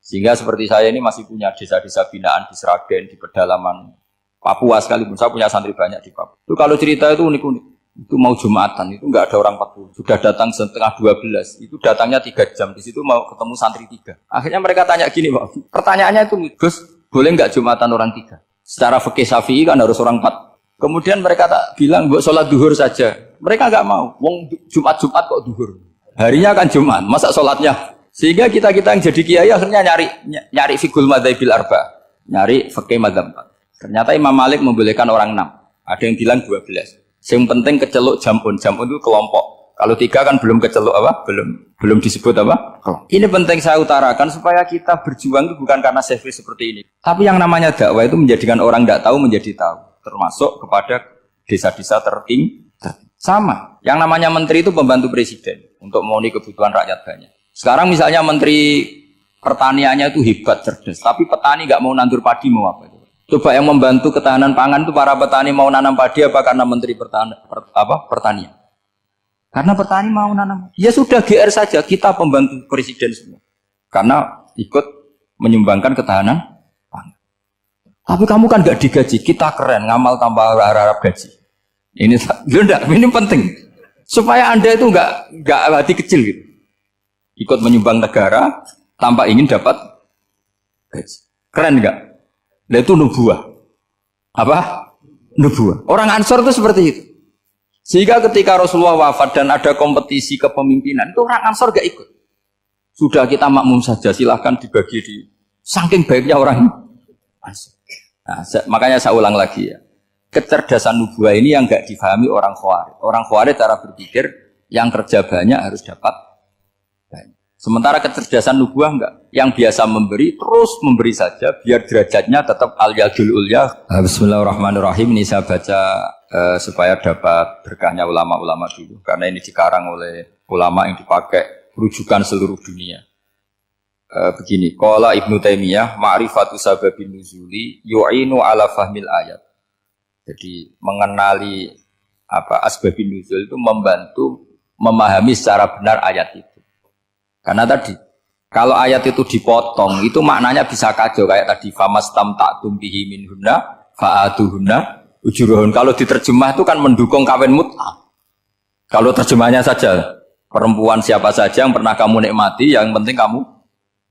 Sehingga seperti saya ini masih punya desa-desa binaan di Sragen, di pedalaman Papua sekalipun. Saya punya santri banyak di Papua. Itu kalau cerita itu unik-unik. Itu mau Jumatan, itu enggak ada orang 40. Sudah datang setengah 12. Itu datangnya 3 jam. Di situ mau ketemu santri 3. Akhirnya mereka tanya gini, Pak. Pertanyaannya itu, Gus, boleh enggak Jumatan orang 3? Secara fikih Syafi'i kan harus orang 4. Kemudian mereka tak bilang, buat sholat duhur saja. Mereka enggak mau. Wong Jumat-Jumat kok duhur. Harinya kan Jumat, masa sholatnya? Sehingga kita-kita yang jadi kiai akhirnya nyari fikul madzhabil arba. Nyari fikih madzhab 4. Ternyata Imam Malik membolehkan orang 6. Ada yang bilang 12. Yang penting keceluk jamun itu kelompok. Kalau 3 kan belum keceluk apa? Belum disebut apa? Ini penting saya utarakan supaya kita berjuang itu bukan karena selfish seperti ini. Tapi yang namanya dakwah itu menjadikan orang tidak tahu menjadi tahu. Termasuk kepada desa-desa tertinggi. Sama. Yang namanya menteri itu pembantu presiden untuk memenuhi kebutuhan rakyat banyak. Sekarang misalnya menteri pertaniannya itu hebat, cerdas. Tapi petani nggak mau nandur padi, mau apa itu? Coba yang membantu ketahanan pangan itu para petani mau nanam padi apa karena menteri pertanian? Karena petani mau nanam. Ya sudah GR saja, kita pembantu presiden semua. Karena ikut menyumbangkan ketahanan pangan. Tapi kamu kan nggak digaji, kita keren, ngamal tambah harap gaji. Ini penting. Supaya Anda itu nggak hati kecil gitu. Ikut menyumbang negara tanpa ingin dapat gaji. Keren nggak? Nah itu nubuah. Apa? Nubuah. Orang Ansor itu seperti itu. Sehingga ketika Rasulullah wafat dan ada kompetisi kepemimpinan, itu orang Ansor gak ikut. Sudah kita makmum saja, silahkan dibagi di... Saking baiknya orang Ansor. Nah, makanya saya ulang lagi ya. Kecerdasan nubuah ini yang gak difahami orang Khawarij. Orang Khawarij cara berpikir, yang kerja banyak harus dapat banyak. Sementara kecerdasan nubuah enggak. Yang biasa memberi, terus memberi saja. Biar derajatnya tetap al-yadul ulya. Bismillahirrahmanirrahim. Ini saya baca supaya dapat berkahnya ulama-ulama dulu. Karena ini dikarang oleh ulama yang dipakai rujukan seluruh dunia. Begini. Qala Ibnu Taimiyah, ma'rifatu sababin nuzuli yu'inu ala fahmil ayat. Jadi mengenali asbabin nuzul itu membantu memahami secara benar ayat itu. Karena tadi, kalau ayat itu dipotong, itu maknanya bisa kacau. Kayak tadi, famastam ta'tum bihi minhunna, fa'aduhunna, ujuruhun. Kalau diterjemah itu kan mendukung kawin mut'ah. Kalau terjemahnya saja, perempuan siapa saja yang pernah kamu nikmati, yang penting kamu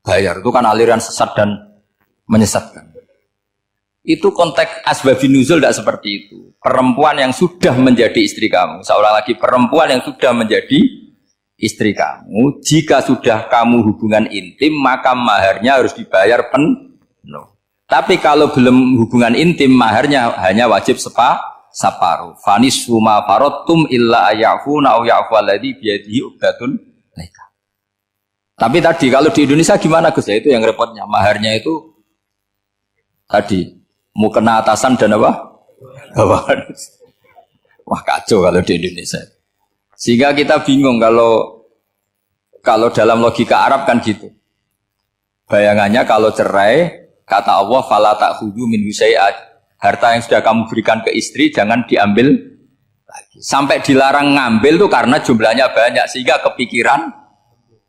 bayar. Itu kan aliran sesat dan menyesatkan. Itu konteks asbabun nuzul tidak seperti itu. Perempuan yang sudah menjadi istri kamu. Seorang lagi perempuan yang sudah menjadi istri kamu, jika sudah kamu hubungan intim, maka maharnya harus dibayar penuh. Tapi kalau belum hubungan intim, maharnya hanya wajib separuh. Fanis suma farotum illa ayafuna au ya'fualladhi biyadihi uqdatun nikah. Tapi tadi kalau di Indonesia gimana Gus? Ya itu yang repotnya. Maharnya itu tadi mau kena atasan dan apa? Bawahan. Wah kacau kalau di Indonesia. Sehingga kita bingung kalau dalam logika Arab kan gitu. Bayangannya kalau cerai, kata Allah, fala ta'khudhu min syai'at. Harta yang sudah kamu berikan ke istri jangan diambil lagi. Sampai dilarang ngambil tuh karena jumlahnya banyak sehingga kepikiran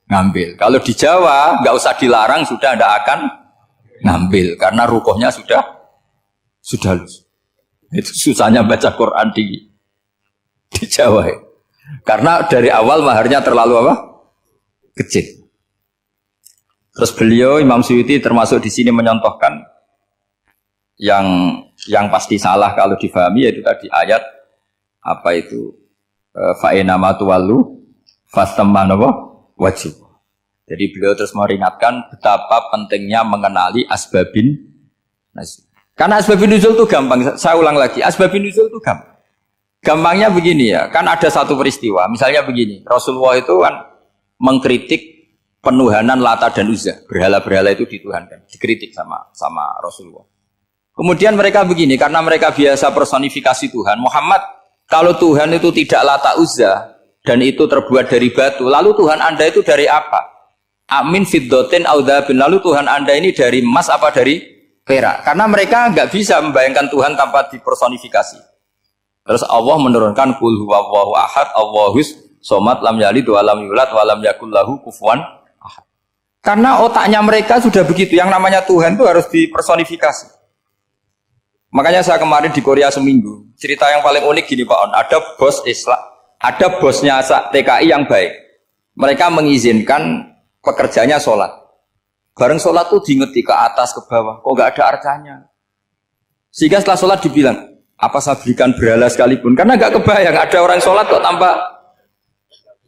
ngambil. Kalau di Jawa nggak usah dilarang sudah tidak akan ngambil karena rukohnya sudah lulus. Itu susahnya baca Quran di Jawa ya. Karena dari awal maharnya terlalu apa? Kecil. Terus beliau Imam Suyuti termasuk di sini menyontohkan yang pasti salah kalau difahami yaitu tadi ayat apa itu fa'ina matuwallu fastaman wajib. Jadi beliau terus meringatkan betapa pentingnya mengenali asbabin nuzul. Karena asbabin nuzul itu gampang. Saya ulang lagi, asbabin nuzul itu gampang. Gampangnya begini ya, kan ada satu peristiwa, misalnya begini, Rasulullah itu kan mengkritik penuhanan Lata dan Uzza, berhala-berhala itu dituhankan, dikritik sama Rasulullah. Kemudian mereka begini, karena mereka biasa personifikasi Tuhan, Muhammad, kalau Tuhan itu tidak Lata Uzza, dan itu terbuat dari batu, lalu Tuhan Anda itu dari apa? Amin fiddotin audhabin, lalu Tuhan Anda ini dari emas apa dari perak? Karena mereka nggak bisa membayangkan Tuhan tanpa dipersonifikasi. Terus Allah menurunkan qul huwallahu ahad, Allahus somad, lam yalid wa lam yulad wa lam yakul lahu kufuwan ahad. Karena otaknya mereka sudah begitu, yang namanya Tuhan itu harus dipersonifikasi. Makanya saya kemarin di Korea seminggu, cerita yang paling unik gini Pak On, ada bos Islam, ada bosnya TKI yang baik. Mereka mengizinkan pekerjanya sholat. Bareng sholat tuh diingeti ke atas ke bawah, kok nggak ada arcanya. Sehingga setelah sholat dibilang, apa saya berikan berhala sekalipun? Karena nggak kebayang ada orang sholat kok tanpa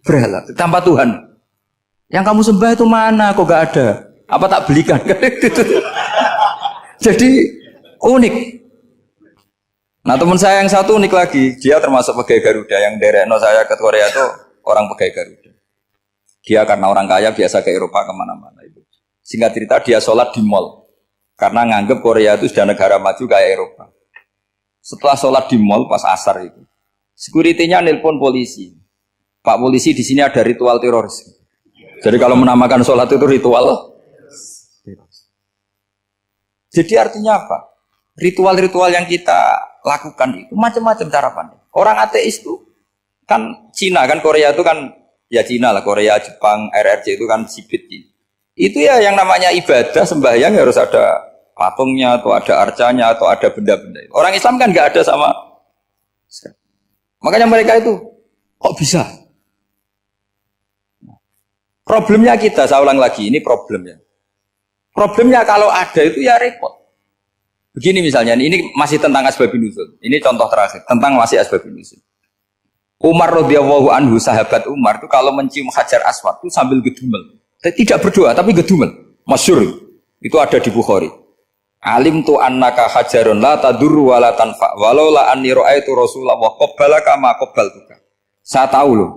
berhala, tanpa Tuhan. Yang kamu sembah itu mana? Kok nggak ada? Apa tak belikan? Jadi unik. Nah teman saya yang satu unik lagi, dia termasuk pegawai Garuda yang derekno saya ke Korea itu orang pegawai Garuda. Dia karena orang kaya biasa ke Eropa kemana-mana itu. Singkat cerita dia sholat di mall karena nganggep Korea itu sudah negara maju kayak Eropa. Setelah sholat di mall pas asar itu, security-nya nelpon polisi. Pak polisi di sini ada ritual teroris. Jadi kalau menamakan sholat itu ritual. Jadi artinya apa? Ritual-ritual yang kita lakukan itu macam-macam cara pandang. Orang ateis itu kan Cina kan, Korea itu kan ya Cina lah, Korea, Jepang, RRC itu kan sipit. Itu ya yang namanya ibadah sembahyang harus ada patungnya atau ada arcanya atau ada benda-benda. Orang Islam kan nggak ada sama. Makanya mereka itu kok bisa? Problemnya kita, saya ulang lagi, ini problemnya. Problemnya kalau ada itu ya repot. Begini misalnya, ini masih tentang asbabun nuzul. Ini contoh terakhir tentang masih asbabun nuzul. Umar radhiyallahu anhu, sahabat Umar itu kalau mencium Hajar Aswad itu sambil gedumel. Tidak berdoa tapi gedumel. Masyhur. Itu ada di Bukhari. Alim tu annaka hajarun la tadurru wa la tanfa walau la anni ra'aitu Rasulullah qabbalaka ma qabbaltuka. Saya tahu loh.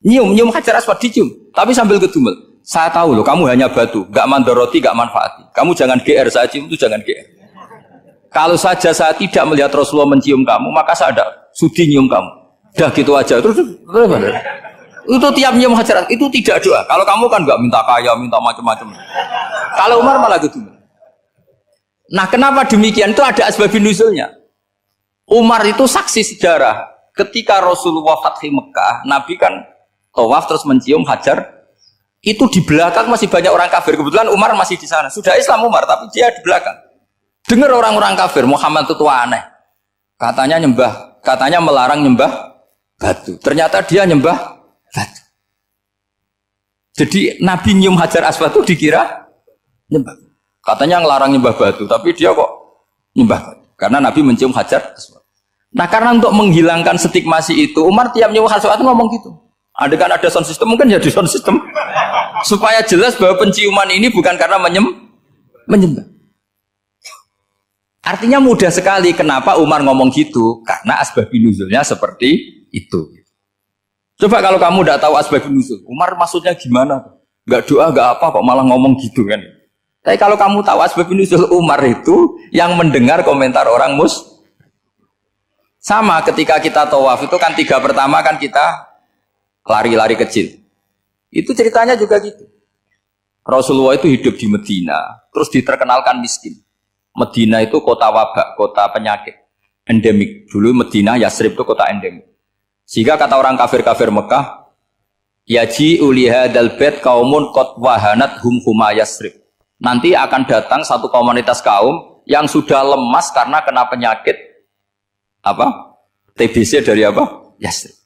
Nyium Hajar Aswad dicium tapi sambil gedumel. Saya tahu loh kamu hanya batu, enggak mandoroti, enggak manfaati. Kamu jangan GR, saya cium itu jangan GR. Kalau saja saya tidak melihat Rasulullah mencium kamu, maka saya ada sudi nyium kamu. Dah gitu aja. Terus itu tiap nyium Hajar itu tidak doa. Kalau kamu kan enggak minta kaya, minta macam-macam. Kalau Umar malah gitu. Nah, kenapa demikian? Itu ada asbabun nuzulnya. Umar itu saksi sejarah. Ketika Rasulullah Fathi Mekah, Nabi kan tawaf terus mencium Hajar. Itu di belakang masih banyak orang kafir. Kebetulan Umar masih di sana. Sudah Islam Umar, tapi dia di belakang. Dengar orang-orang kafir, Muhammad itu tua aneh. Katanya melarang nyembah batu. Ternyata dia nyembah batu. Jadi Nabi nyium Hajar Aswad itu dikira nyembah. Katanya ngelarang nyembah batu, tapi dia kok nyembah batu. Karena Nabi mencium Hajar Aswad. Nah karena untuk menghilangkan stigmasi itu, Umar tiap nyium Hajar Aswad itu ngomong gitu. Kan ada sound system, mungkin jadi sound system. Supaya jelas bahwa penciuman ini bukan karena menyembah. Artinya mudah sekali kenapa Umar ngomong gitu, karena asbabun nuzulnya seperti itu. Coba kalau kamu tidak tahu asbabun nuzul, Umar maksudnya gimana? Enggak doa, enggak apa kok malah ngomong gitu kan. Tapi kalau kamu tahu asbabun nuzul Umar itu yang mendengar komentar orang sama ketika kita tawaf itu kan 3 pertama kan kita lari-lari kecil. Itu ceritanya juga gitu. Rasulullah itu hidup di Medina, terus diterkenalkan miskin. Medina itu kota wabak, kota penyakit endemik. Dulu Medina, Yasrib itu kota endemik. Sehingga kata orang kafir-kafir Mekah, yaji ulihadal bait kaumun qad wahanat huma Yasrib. Nanti akan datang satu komunitas kaum yang sudah lemas karena kena penyakit TBC dari Yasrib.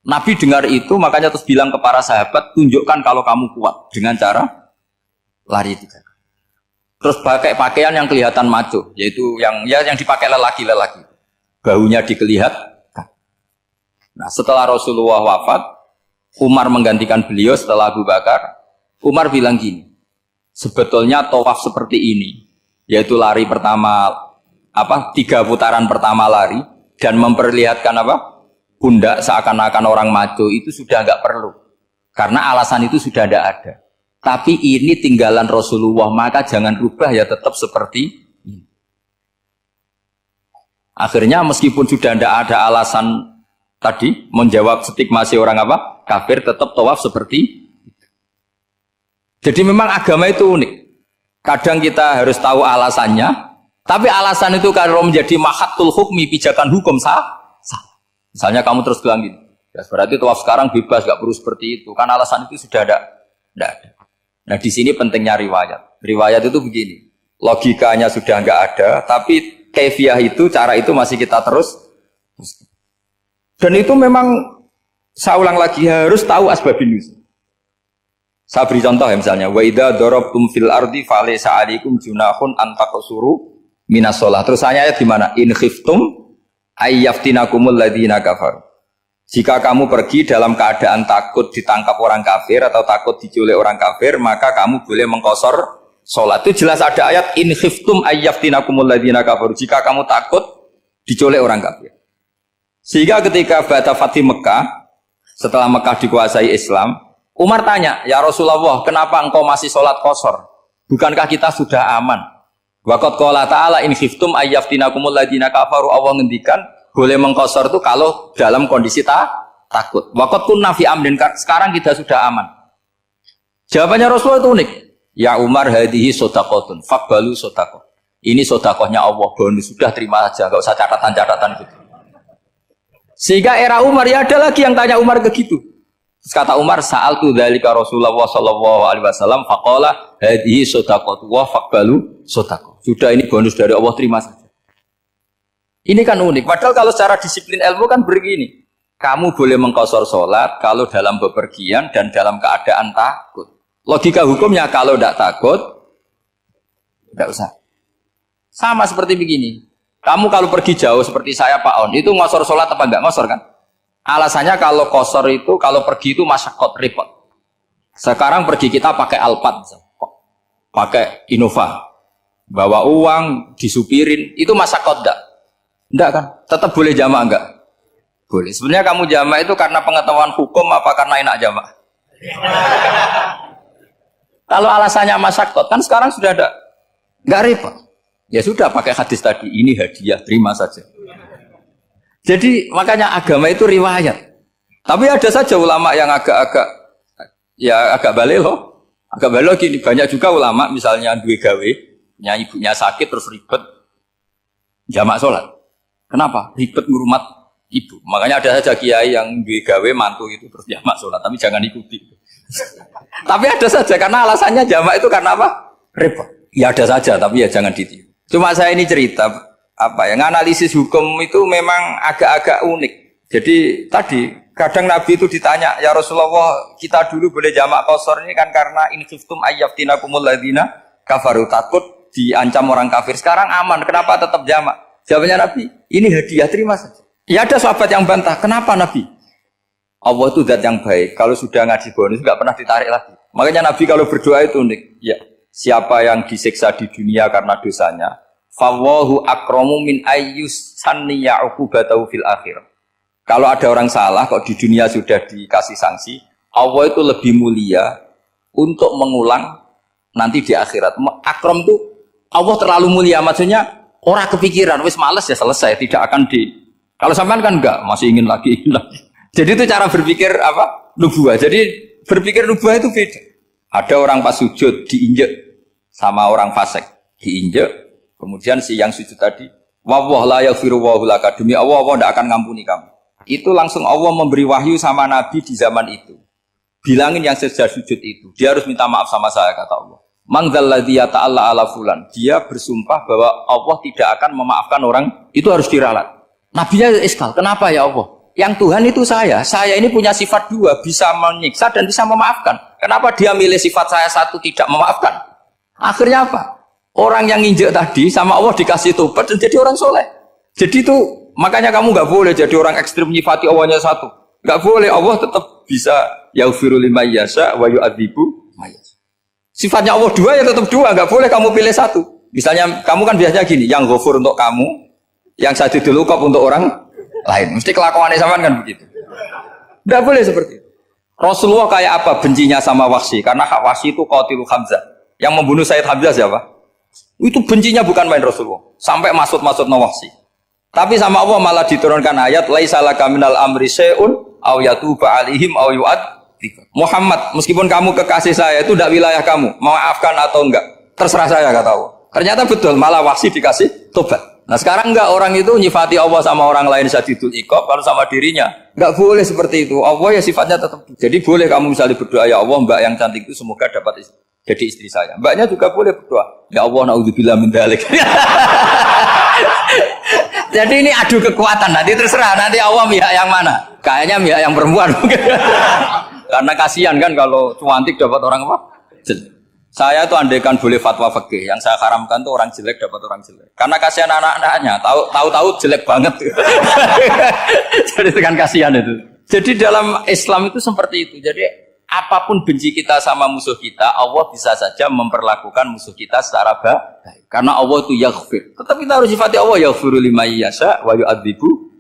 Nabi dengar itu makanya terus bilang ke para sahabat, tunjukkan kalau kamu kuat dengan cara lari 3 kali. Terus pakai pakaian yang kelihatan maco, yaitu yang dipakai lelaki-lelaki. Bahunya dikelihatan. Nah, setelah Rasulullah wafat, Umar menggantikan beliau setelah Abu Bakar. Umar bilang gini, sebetulnya tawaf seperti ini, yaitu lari pertama 3 putaran pertama lari dan memperlihatkan pundak seakan-akan orang maco itu sudah enggak perlu. Karena alasan itu sudah tidak ada. Tapi ini tinggalan Rasulullah, maka jangan rubah ya tetap seperti ini. Akhirnya meskipun sudah tidak ada alasan tadi menjawab stigmasi orang kafir, tetap tawaf seperti itu. Jadi memang agama itu unik. Kadang kita harus tahu alasannya, tapi alasan itu kalau menjadi mahatul hukmi, pijakan hukum Misalnya kamu terus bilang gini, ya berarti tawaf sekarang bebas, gak perlu seperti itu. Kan alasan itu sudah ada. Tidak ada. Nah di sini pentingnya riwayat. Riwayat itu begini, logikanya sudah nggak ada, tapi kaifiah itu, cara itu masih kita terus. Dan itu memang, saya ulang lagi, harus tahu asbabun nuzul. Saya beri contoh ya misalnya, wa idza darabtum fil ardi falaysa 'alaikum junahun an taqsuru minas shalah. Terus ayatnya di mana? In khiftum ayyaftinakumul ladzina kafaru. Jika kamu pergi dalam keadaan takut ditangkap orang kafir atau takut diculik orang kafir, maka kamu boleh mengqasar salat. Itu jelas ada ayat in khiftum ayyaftinakumul ladzina kafaru. Jika kamu takut diculik orang kafir. Sehingga ketika ba'da Fatih Mekah, setelah Mekah dikuasai Islam, Umar tanya, ya Rasulullah, kenapa engkau masih sholat qasar? Bukankah kita sudah aman? Waqad qala ta'ala in khiftum ayyaftinakumul ladzina kafaru. Allah ngendikan boleh mengqasar itu kalau dalam kondisi takut. Waqad kunna fi amrin, sekarang kita sudah aman. Jawabannya Rasulullah itu unik. Ya Umar hadihi shadaqatun faqbalu shadaqah. Ini sedekahnya Allah, bonus sudah terima aja, enggak usah catatan-catatan gitu. Sehingga era Umar ya ada lagi yang tanya Umar ke gitu. Terus kata Umar, sa'altu dzalika Rasulullah sallallahu alaihi wasallam faqala hadhihi shadaqatu wa faqbalu shadaqah. Sudah ini bonus dari Allah, terima saja. Ini kan unik. Padahal kalau secara disiplin ilmu kan begini. Kamu boleh mengqasar salat kalau dalam bepergian dan dalam keadaan takut. Logika hukumnya kalau tidak takut tidak usah. Sama seperti begini. Kamu kalau pergi jauh seperti saya Pak On, itu ngosor salat apa enggak ngosor kan? Alasannya kalau kosor itu, kalau pergi itu masyakot, repot. Sekarang pergi kita pakai Alphard, pakai Innova, bawa uang, disupirin, itu masyakot enggak? Enggak kan? Tetap boleh jamaah enggak? Boleh. Sebenarnya kamu jamaah itu karena pengetahuan hukum apa karena enak jamaah? Kalau alasannya masyakot, kan sekarang sudah ada, enggak repot. Ya sudah pakai hadis tadi, ini hadiah, terima saja. Jadi makanya agama itu riwayat. Tapi ada saja ulama yang agak balik loh. Agak balik gini, banyak juga ulama misalnya duwe gawe, ibunya sakit terus ribet jamak sholat. Kenapa? Ribet ngurmat ibu. Makanya ada saja kiai yang duwe gawe mantu itu terus jamak sholat, tapi jangan ikuti. Tapi ada saja karena alasannya jamak itu karena apa? Repot. Ya ada saja, tapi ya jangan ditiru. Cuma saya ini cerita analisis hukum itu memang agak-agak unik. Jadi tadi kadang Nabi itu ditanya, ya Rasulullah, kita dulu boleh jamak qasar ini kan karena in khiftum ayyaftinakumul ladzina kafaru, takut diancam orang kafir. Sekarang aman, kenapa tetap jamak? Jawabannya Nabi, ini hadiah, terima saja. Ya ada sahabat yang bantah, kenapa Nabi? Allah itu zat yang baik, kalau sudah ngaji bonus nggak pernah ditarik lagi. Makanya Nabi kalau berdoa itu unik. Ya, siapa yang disiksa di dunia karena dosanya, fawahu akramu min ayyus sanniya uqubatahu fil akhirah. Kalau ada orang salah kok di dunia sudah dikasih sanksi, Allah itu lebih mulia untuk mengulang nanti di akhirat. Akram itu Allah terlalu mulia, maksudnya orang kepikiran wis males ya selesai, tidak akan kalau sampean kan enggak, masih ingin lagi. Jadi itu cara berpikir apa? Nubuah. Jadi berpikir nubuah itu beda. Ada orang pas sujud diinjek sama orang fasik, diinjek. Kemudian si yang sujud tadi, wawah la yaghfiru wa laka, demi Allah tidak akan ngampuni kamu. Itu langsung Allah memberi wahyu sama Nabi di zaman itu. Bilangin yang sedang sujud itu, dia harus minta maaf sama saya, kata Allah. Mangzal ladzi yata'alla ala fulan. Dia bersumpah bahwa Allah tidak akan memaafkan orang, itu harus diralat. Nabinya iskal, kenapa ya Allah? Yang Tuhan itu saya ini punya sifat dua, bisa menyiksa dan bisa memaafkan. Kenapa dia milih sifat saya satu tidak memaafkan? Akhirnya apa? Orang yang nginjek tadi sama Allah dikasih tobat dan jadi orang soleh. Jadi itu makanya kamu nggak boleh jadi orang ekstrim nyifati Allahnya satu. Nggak boleh, Allah tetap bisa yaghfiru liman yasha wa yu'adzibu may yasha. Sifatnya Allah dua ya tetap dua, nggak boleh kamu pilih satu. Misalnya kamu kan biasanya gini, yang ghafur untuk kamu, yang sadidul uqab untuk orang lain. Mesti kelakuannya sama kan begitu. Nggak boleh seperti itu. Rasulullah kayak apa bencinya sama Wahsy? Karena Wahsy itu qatilu Hamzah. Yang membunuh Sayyid Hamzah siapa? Itu bencinya bukan main Rasulullah, sampai maksud Wahsy. Tapi sama Allah malah diturunkan ayat laisa laka minal amri syai'un aw yatuba alaihim aw yu'adzib. Muhammad, meskipun kamu kekasih saya itu tidak wilayah kamu, maafkan atau enggak, terserah saya, kata Allah. Ternyata betul, malah Wahsy dikasih tobat. Nah sekarang enggak, orang itu nyifati Allah sama orang lain syadidul iqab, kalau sama dirinya enggak boleh seperti itu. Allah ya sifatnya tetap. Jadi boleh kamu misalnya berdoa, ya Allah mbak yang cantik itu semoga dapat jadi istri saya. Mbaknya juga boleh berdoa, ya Allah naudzubillah min dzalik. Jadi ini adu kekuatan, nanti terserah nanti Allah pihak yang mana. Kayaknya pihak yang perempuan mungkin. Karena kasihan kan kalau cantik dapat orang apa? Jelek. Saya tuh andaikan boleh fatwa fikih, yang saya haramkan tuh orang jelek dapat orang jelek. Karena kasihan anak-anaknya, tahu-tahu jelek banget. Jadi kan kasihan itu. Jadi dalam Islam itu seperti itu. Jadi apapun benci kita sama musuh kita, Allah bisa saja memperlakukan musuh kita secara baik. Karena Allah itu yaghfir. Tetap kita harus sifati Allah yaghfiru liman yasha wa yu'adzibu.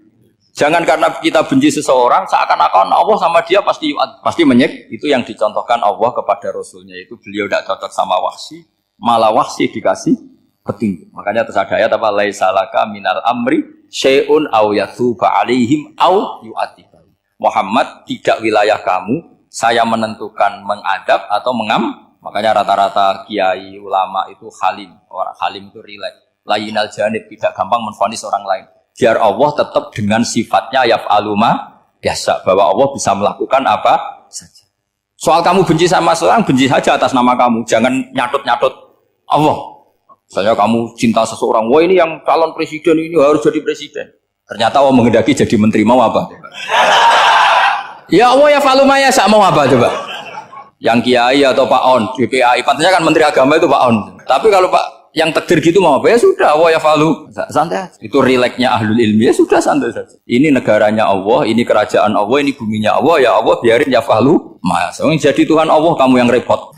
Jangan karena kita benci seseorang seakan-akan Allah sama dia pasti menyek. Itu yang dicontohkan Allah kepada Rasulnya, itu beliau tidak cocok sama Wahsy, malah Wahsy dikasih petunjuk. Makanya terus ada ayat apa, laisa laka minal amri syai'un aw yatuba alaihim aw yu'adzibahum. Muhammad, tidak wilayah kamu saya menentukan mengadab atau mengam. Makanya rata-rata kiai ulama itu halim. Orang halim itu rileks, layinal janib, tidak gampang menvonis orang lain. Biar Allah tetap dengan sifatnya yaf'alu ma biasa, bahwa Allah bisa melakukan apa saja. Soal kamu benci sama seorang, benci saja atas nama kamu, jangan nyatut-nyatut Allah. Misalnya kamu cinta seseorang, wah ini yang calon presiden ini harus jadi presiden. Ternyata Allah menghendaki jadi menteri, mau apa? Ya Allah yaf'alu ma biasa, mau apa coba? Yang kiai atau Pak On, DPAI, patutnya kan menteri agama itu Pak On. Tapi kalau Pak yang takdir gitu mau apa ya sudah, Allah ya falu santai. Itu rileksnya ahlul ilmi, ya sudah santai saja. Ini negaranya Allah, ini kerajaan Allah, ini buminya Allah, ya Allah biarin ya falu. Mas, jadi Tuhan Allah kamu yang repot.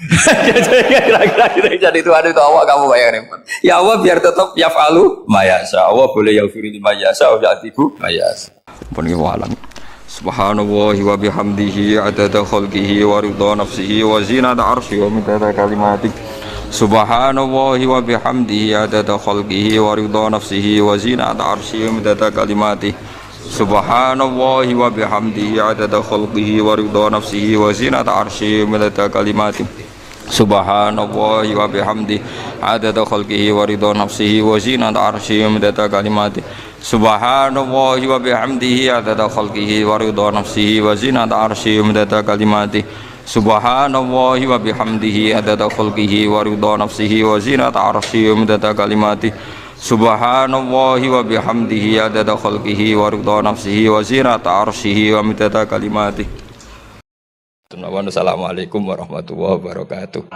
Jadi Tuhan itu Allah kamu yang repot. Ya Allah biar tetap ya falu. Mayasa Allah boleh yaghfiru liman yasha wa ya'tibu mayasa. Pun alam. Subhanallahi wa bihamdihi adada khalqihi wa ridha nafsihi wa zinata arsyihi wa midada kalimatihi. Subhanallahi wa bihamdihi adada khalqihi wa ridha nafsihi wa zinata arsyihi wa midada kalimatihi. Subhanallahi wa bihamdihi adada khalqihi wa ridha nafsihi wa zinata arsyihi wa midada kalimatihi. Subhanallahi wa bihamdihi adada khalqihi wa ridha nafsihi wa zinata arsyihi wa midada kalimatihi. Subhanallahi wa bihamdihi adada khalqihi wa ridha nafsihi wa zinata arsyihi wa midada kalimatihi. Subhanallahi wa bihamdihi adada khalqihi wa ridha nafsihi wa zinata arsyihi wa midada kalimatihi. Subhanallahi wa bihamdihi adada khalqihi wa ridha nafsihi wa zinata arsyihi wa midada kalimatihi. Assalamualaikum warahmatullahi wabarakatuh.